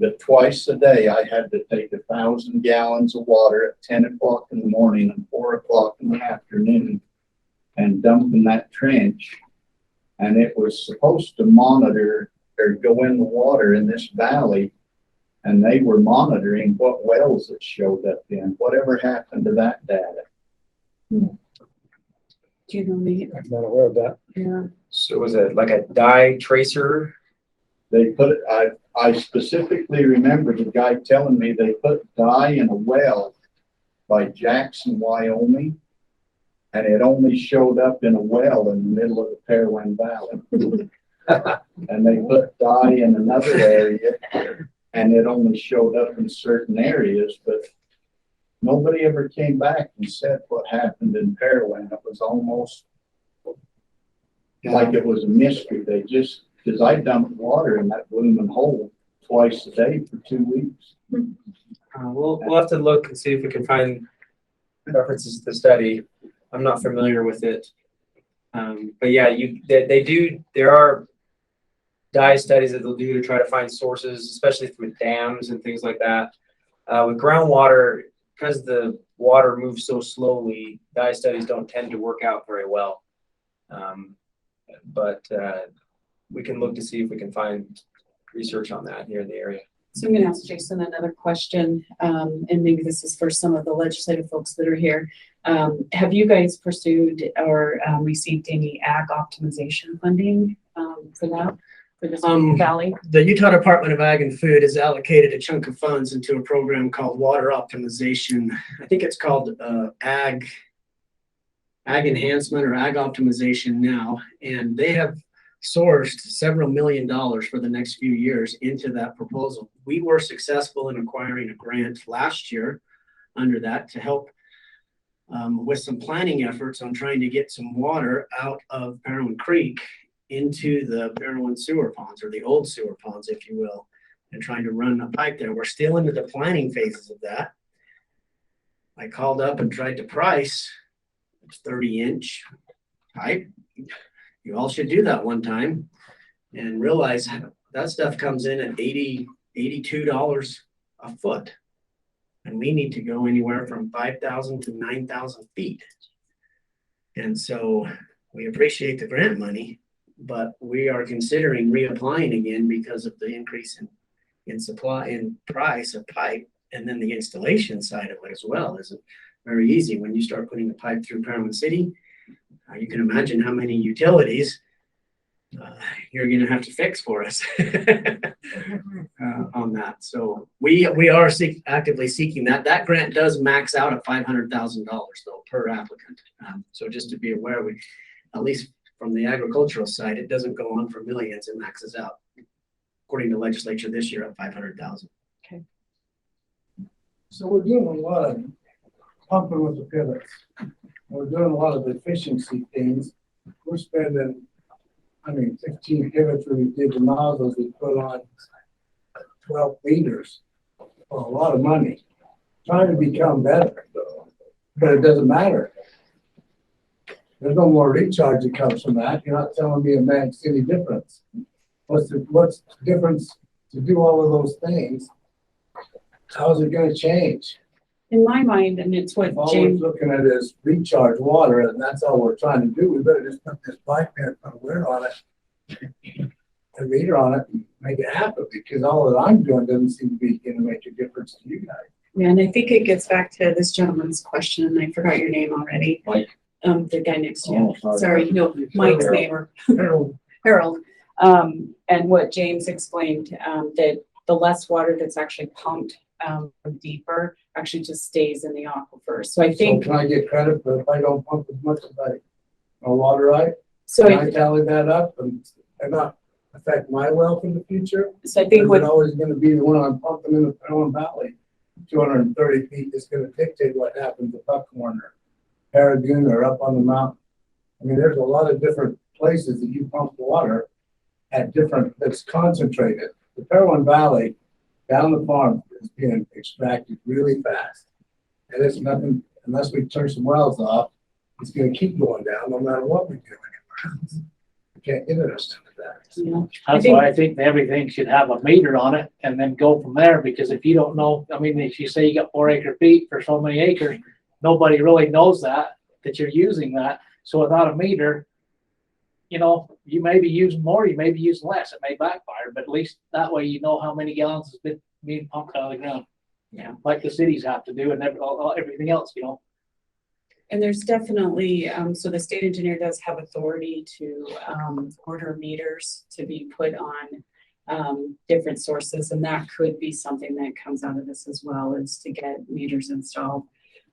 But twice a day, I had to take 1,000 gallons of water at 10 o'clock in the morning and 4 o'clock in the afternoon and dump in that trench. And it was supposed to monitor or go in the water in this valley. And they were monitoring what wells it showed up in. Whatever happened to that data? Do you know me? I'm not aware of that. Yeah. So was it like a dye tracer? They put it, I specifically remember the guy telling me they put dye in a well by Jackson, Wyoming, and it only showed up in a well in the middle of the Parowan Valley. And they put dye in another area, and it only showed up in certain areas, but nobody ever came back and said what happened in Parowan. It was almost like it was a mystery. They just, because I dumped water in that blooming hole twice a day for 2 weeks. We'll have to look and see if we can find references to the study. I'm not familiar with it. But yeah, there are dye studies that they'll do to try to find sources, especially with dams and things like that. With groundwater, because the water moves so slowly, dye studies don't tend to work out very well. But we can look to see if we can find research on that here in the area. So I'm going to ask Jason another question, and maybe this is for some of the legislative folks that are here. Have you guys pursued or received any ag optimization funding for that, for this valley? The Utah Department of Ag and Food has allocated a chunk of funds into a program called water optimization. I think it's called ag enhancement or ag optimization now, and they have sourced several $1 million for the next few years into that proposal. We were successful in acquiring a grant last year under that to help with some planning efforts on trying to get some water out of Parowan Creek into the Parowan sewer ponds, or the old sewer ponds, if you will, and trying to run a pipe there. We're still into the planning phases of that. I called up and tried to price 30-inch pipe. You all should do that one time and realize that stuff comes in at $82 a foot. And we need to go anywhere from 5,000 to 9,000 feet. And so we appreciate the grant money, but we are considering reapplying again because of the increase in supply and price of pipe. And then the installation side of it as well isn't very easy. When you start putting the pipe through Parowan City, you can imagine how many utilities you're going to have to fix for us on that. So we are actively seeking that. That grant does max out at $500,000 though per applicant. So just to be aware, we, at least from the agricultural side, it doesn't go on for millions. It maxes out, according to legislature this year, at $500,000. Okay. So we're doing a lot of pumping with the pivots. We're doing a lot of efficiency things. We're spending, 15 pivots when we did the nozzles, we put on 12 meters for a lot of money. Trying to become better, but it doesn't matter. There's no more recharge that comes from that. You're not telling me it makes any difference. What's the difference to do all of those things? How is it going to change? In my mind, and it's what All James. we're looking at is recharge water, and that's all we're trying to do. We better just put this pipe in, put a weir on it, a meter on it, and make it happen, because all that I'm doing doesn't seem to be going to make a difference to you guys. Yeah, and I think it gets back to this gentleman's question, and I forgot your name already. Mike. The guy next to you. Oh, Sorry, no, Mike's name or Harold. And what James explained, that the less water that's actually pumped deeper actually just stays in the aquifer. So I think. So can I get credit for if I don't pump as much as I water right? So can I tally that up and not affect my wealth in the future? So I think what always going to be the one I'm pumping in the Parowan Valley, 230 feet is going to dictate what happens at Buckhorn or Paragoon or up on the mountain. There's a lot of different places that you pump water at different. That's concentrated. The Parowan Valley down the farm is being extracted really fast. And it's nothing, unless we turn some wells off, it's going to keep going down no matter what we do anywhere else. can't get us to that. Yeah. That's why I think everything should have a meter on it and then go from there, because if you don't know, I mean, if you say you got 4 acre feet for so many acres, nobody really knows that you're using that. So without a meter, you know, you may be using more, you may be using less, it may backfire, but at least that way you know how many gallons has been being pumped out of the ground. Yeah. Like the cities have to do and everything else, you know. And there's definitely, so the state engineer does have authority to order meters to be put on different sources, and that could be something that comes out of this as well, is to get meters installed.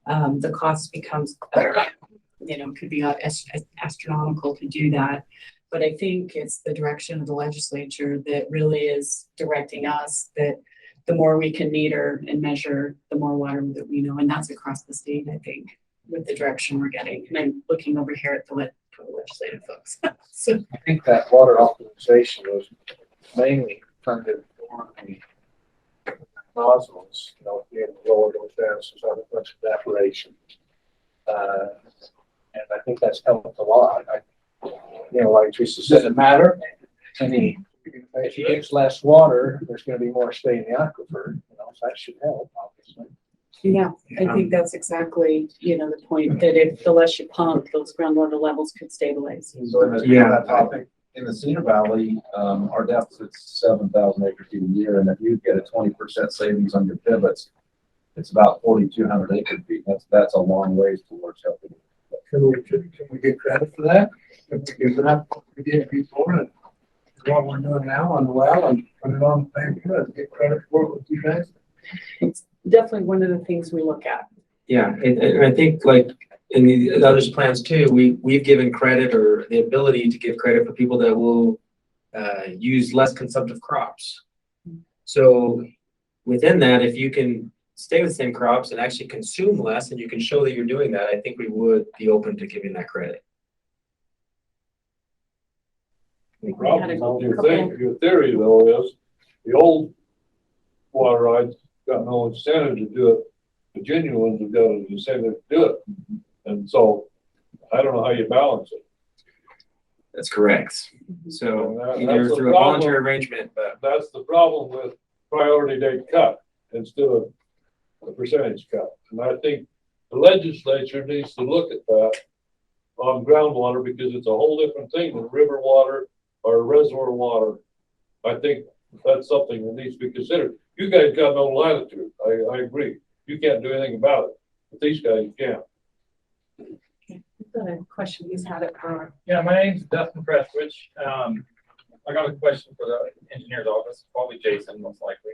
The cost becomes, you know, could be astronomical to do that. But I think it's the direction of the legislature that really is directing us that the more we can meter and measure, the more water that we know. And that's across the state, I think, with the direction we're getting. And I'm looking over here at the legislative folks. So I think that water optimization was mainly funded for the nozzles, you know, being lower those down, so there's a bunch of evaporation. And I think that's helped a lot. You know, like Teresa said, Does it matter? if you use less water, there's gonna be more stay in the aquifer, you know, so that should help, obviously. yeah, I think that's exactly, you know, the point, that if the less you pump, those groundwater levels could stabilize. So in that topic, in the Cedar Valley, our deficit's 7,000 acre feet a year, and if you get a 20% savings on your pivots, it's about 4,200 acre feet. That's a long ways towards helping. Can we get credit for that? If we do that, what we did before, and what we're doing now on the well, and put it on the paper, and get credit for it with you guys? It's definitely one of the things we look at. Yeah, and I think like in the others plans too, we've given credit or the ability to give credit for people that will use less consumptive crops. So within that, if you can stay with the same crops and actually consume less, and you can show that you're doing that, I think we would be open to giving that credit. The problem with your theory though is the old water rights got no incentive to do it. The genuine ones have got an incentive to do it. And so I don't know how you balance it. That's correct. So And either that's through a problem. voluntary arrangement, but That's the problem with priority date cut instead of a percentage cut. And I think the legislature needs to look at that on groundwater, because it's a whole different thing than river water or reservoir water. I think that's something that needs to be considered. You guys got no latitude. I agree. You can't do anything about it, but these guys can. We've got a question he's had it for. Yeah, my name's Dustin Prestwich. I got a question for the engineer's office, probably Jason, most likely.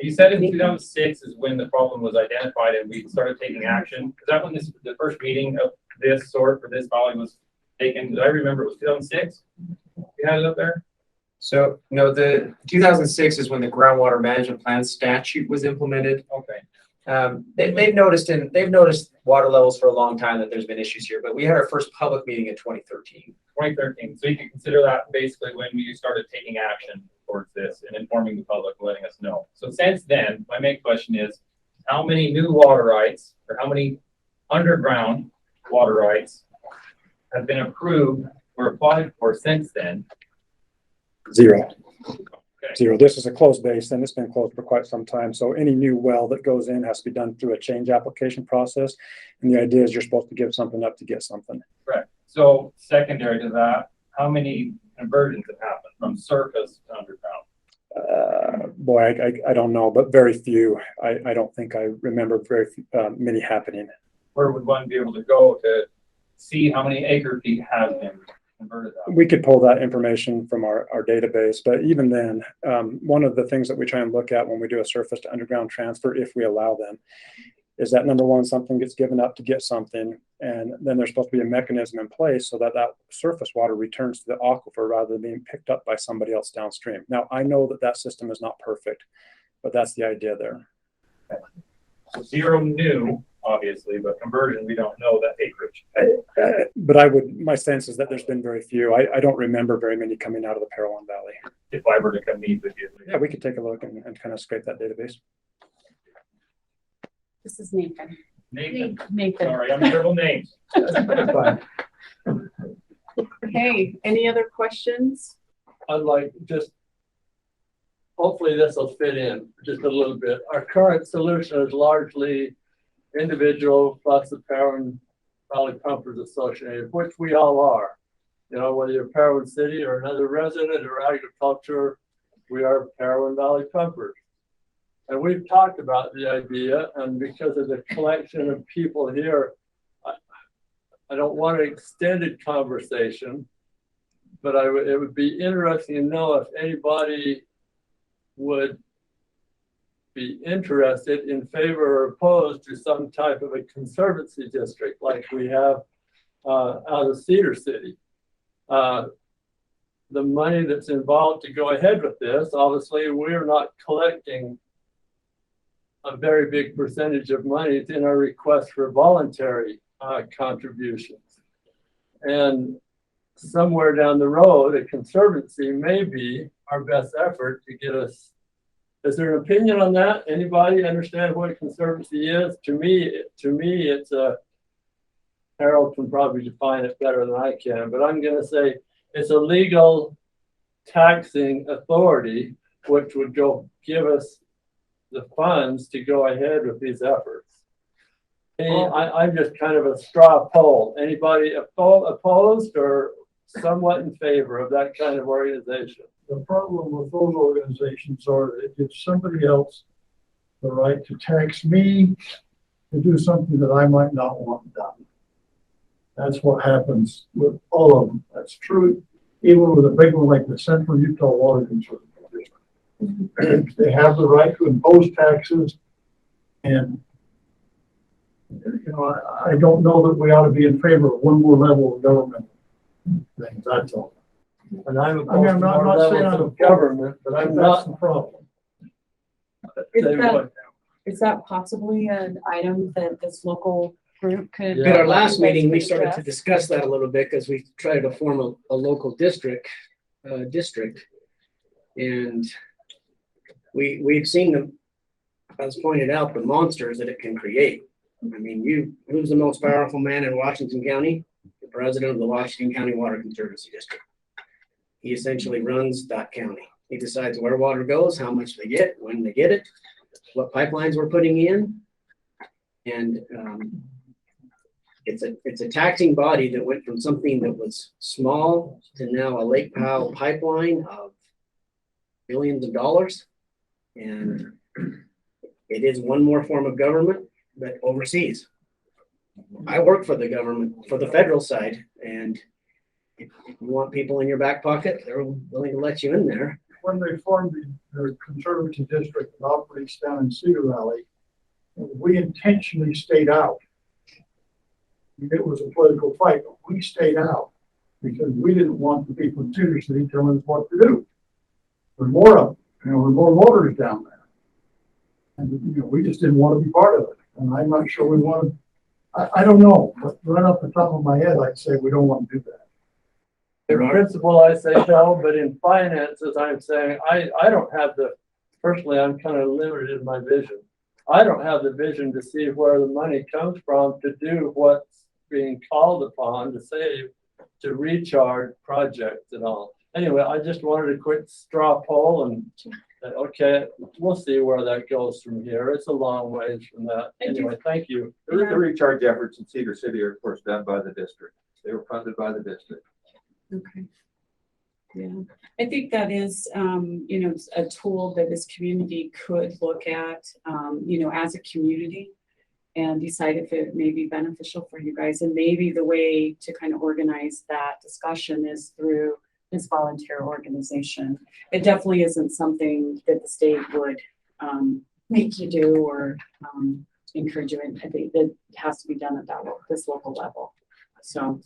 You said in 2006 is when the problem was identified and we started taking action. Is that when the first meeting of this sort for this valley was taken? Did I remember it was 2006? You had it up there? so no, the 2006 is when the groundwater management plan statute was implemented. Okay. They've noticed water levels for a long time, that there's been issues here, but we had our first public meeting in 2013. 2013. So you can consider that basically when we started taking action towards this and informing the public, letting us know. So since then, my main question is, how many new water rights or how many underground water rights have been approved or applied for since then? Zero. Okay. Zero. This is a closed basin. It's been closed for quite some time. So any new well that goes in has to be done through a change application process. And the idea is you're supposed to give something up to get something. Correct. So secondary to that, how many conversions have happened from surface to underground? Boy, I don't know, but very few. I don't think I remember very few, many happening. Where would one be able to go to see how many acre feet have been converted out? We could pull that information from our database, but even then, one of the things that we try and look at when we do a surface to underground transfer, if we allow them, is that number one, something gets given up to get something, and then there's supposed to be a mechanism in place so that that surface water returns to the aquifer rather than being picked up by somebody else downstream. Now, I know that that system is not perfect, but that's the idea there. Okay. So zero new, obviously, but conversion, we don't know that acreage. But my sense is that there's been very few. I don't remember very many coming out of the Parowan Valley. If I were to come meet with you. Yeah, we could take a look and kind of scrape that database. This is Nathan. Nathan. Nathan. Sorry, I'm terrible names. Okay, any other questions? I'd like just, hopefully this will fit in just a little bit. Our current solution is largely individual plus the Parowan Valley Pumpers Associated, which we all are. You know, whether you're Parowan City or another resident or agriculture, we are Parowan Valley Pumpers. And we've talked about the idea, and because of the collection of people here, I don't want an extended conversation, but it would be interesting to know if anybody would be interested, in favor or opposed to some type of a conservancy district like we have out of Cedar City. The money that's involved to go ahead with this, obviously we're not collecting a very big percentage of money in our request for voluntary contributions. And somewhere down the road, a conservancy may be our best effort to get us. Is there an opinion on that? Anybody understand what a conservancy is? To me, it's a, Harold can probably define it better than I can, but I'm going to say it's a legal taxing authority which would go give us the funds to go ahead with these efforts. I'm just kind of a straw poll. Anybody opposed or somewhat in favor of that kind of organization? The problem with those organizations are that it gives somebody else the right to tax me to do something that I might not want done. That's what happens with all of them. That's true even with a big one like the Central Utah Water Conservancy District. They have the right to impose taxes, and you know, I don't know that we ought to be in favor of one more level of government things. That's all. And I'm not saying I'm of government, but I'm not the problem. Is that possibly an item that this local group could? At our last meeting, we started to discuss that a little bit because we tried to form a local district, and we've seen them, as pointed out, the monsters that it can create. I mean, who's the most powerful man in Washington County? The president of the Washington County Water Conservancy District. He essentially runs that county. He decides where water goes, how much they get, when they get it, what pipelines we're putting in, and it's a taxing body that went from something that was small to now a Lake Powell pipeline of billions of dollars, and it is one more form of government that oversees. I work for the government, for the federal side, and if you want people in your back pocket, they're willing to let you in there. When they formed the conservancy district that operates down in Cedar Valley, we intentionally stayed out. It was a political fight, but we stayed out because we didn't want the people in Cedar City telling us what to do. There's more of them, there were more voters down there. And we just didn't want to be part of it. And I'm not sure we want to, I don't know, but right off the top of my head, I'd say we don't want to do that. In principle, I say no, but in finances, I'm saying I don't have personally, I'm kind of limited in my vision. I don't have the vision to see where the money comes from to do what's being called upon to save, to recharge projects and all. Anyway, I just wanted a quick straw poll and okay, we'll see where that goes from here. It's a long ways from that. Anyway, thank you. The recharge efforts in Cedar City are, of course, done by the district. They were funded by the district. Okay. Yeah, I think that is, a tool that this community could look at, as a community and decide if it may be beneficial for you guys. And maybe the way to kind of organize that discussion is through this volunteer organization. It definitely isn't something that the state would make you do or encourage you in. I think that has to be done at this local level. So,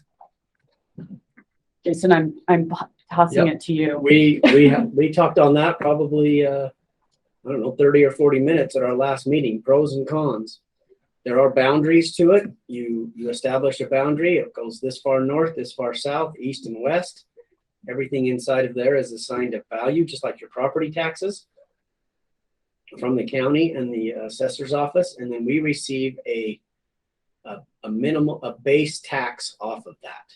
Jason, I'm tossing it to you. We talked on that probably 30 or 40 minutes at our last meeting, pros and cons. There are boundaries to it. You establish a boundary. It goes this far north, this far south, east and west. Everything inside of there is assigned a value, just like your property taxes from the county and the assessor's office. And then we receive a base tax off of that.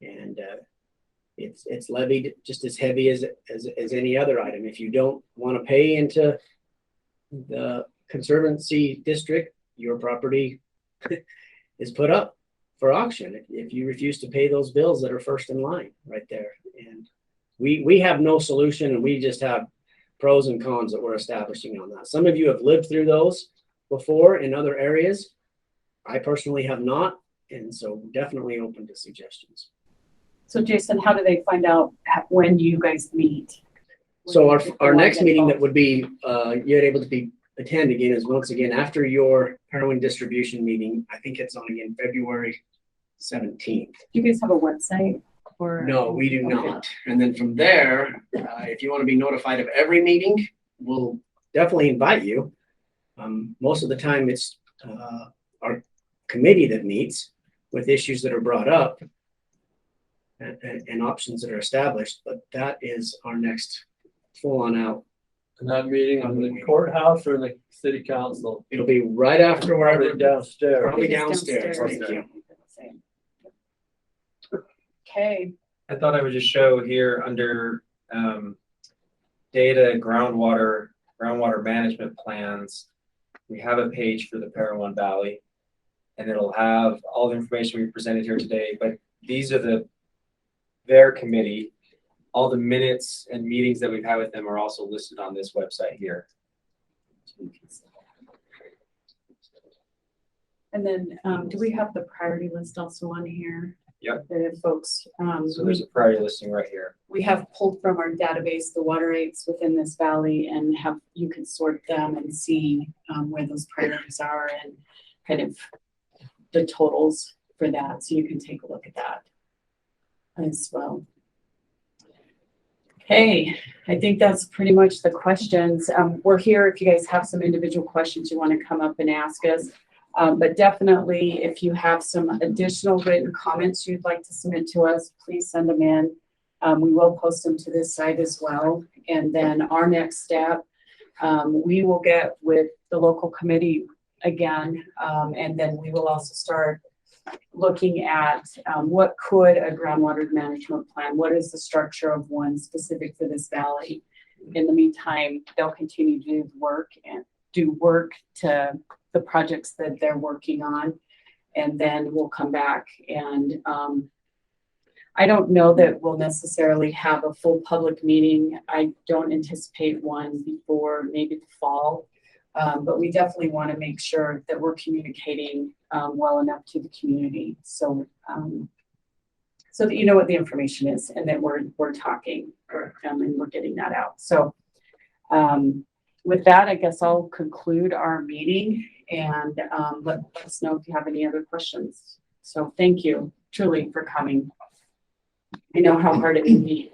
And it's levied just as heavy as any other item. If you don't want to pay into the conservancy district, your property is put up for auction if you refuse to pay those bills that are first in line right there. And we have no solution, and we just have pros and cons that we're establishing on that. Some of you have lived through those before in other areas. I personally have not, and so definitely open to suggestions. So Jason, how do they find out when you guys meet? So our next meeting that would be you're able to attend again is once again after your Parowan distribution meeting. I think it's on again February 17th. Do you guys have a website? Or no, we do not. And then from there, if you want to be notified of every meeting, we'll definitely invite you. Most of the time it's our committee that meets with issues that are brought up and options that are established, but that is our next full on out. And that meeting on the courthouse or the city council? It'll be right after wherever. Probably downstairs. Probably downstairs. Thank you. Okay. I thought I would just show here under data groundwater management plans. We have a page for the Parowan Valley, and it'll have all the information we presented here today. But these are their committee. All the minutes and meetings that we've had with them are also listed on this website here. And then do we have the priority list also on here? Yep. The folks. So there's a priority listing right here. We have pulled from our database the water rates within this valley, and you can sort them and see where those priorities are and kind of the totals for that. So you can take a look at that as well. Okay, I think that's pretty much the questions. We're here if you guys have some individual questions you want to come up and ask us. But definitely, if you have some additional written comments you'd like to submit to us, please send them in. We will post them to this site as well. And then our next step, we will get with the local committee again, and then we will also start looking at what could a groundwater management plan, what is the structure of one specific for this valley. In the meantime, they'll continue to do work to the projects that they're working on, and then we'll come back and I don't know that we'll necessarily have a full public meeting. I don't anticipate one before maybe the fall, but we definitely want to make sure that we're communicating well enough to the community, so so that you know what the information is and that we're talking and we're getting that out. So with that, I guess I'll conclude our meeting and let us know if you have any other questions. So thank you truly for coming. I know how hard it can be.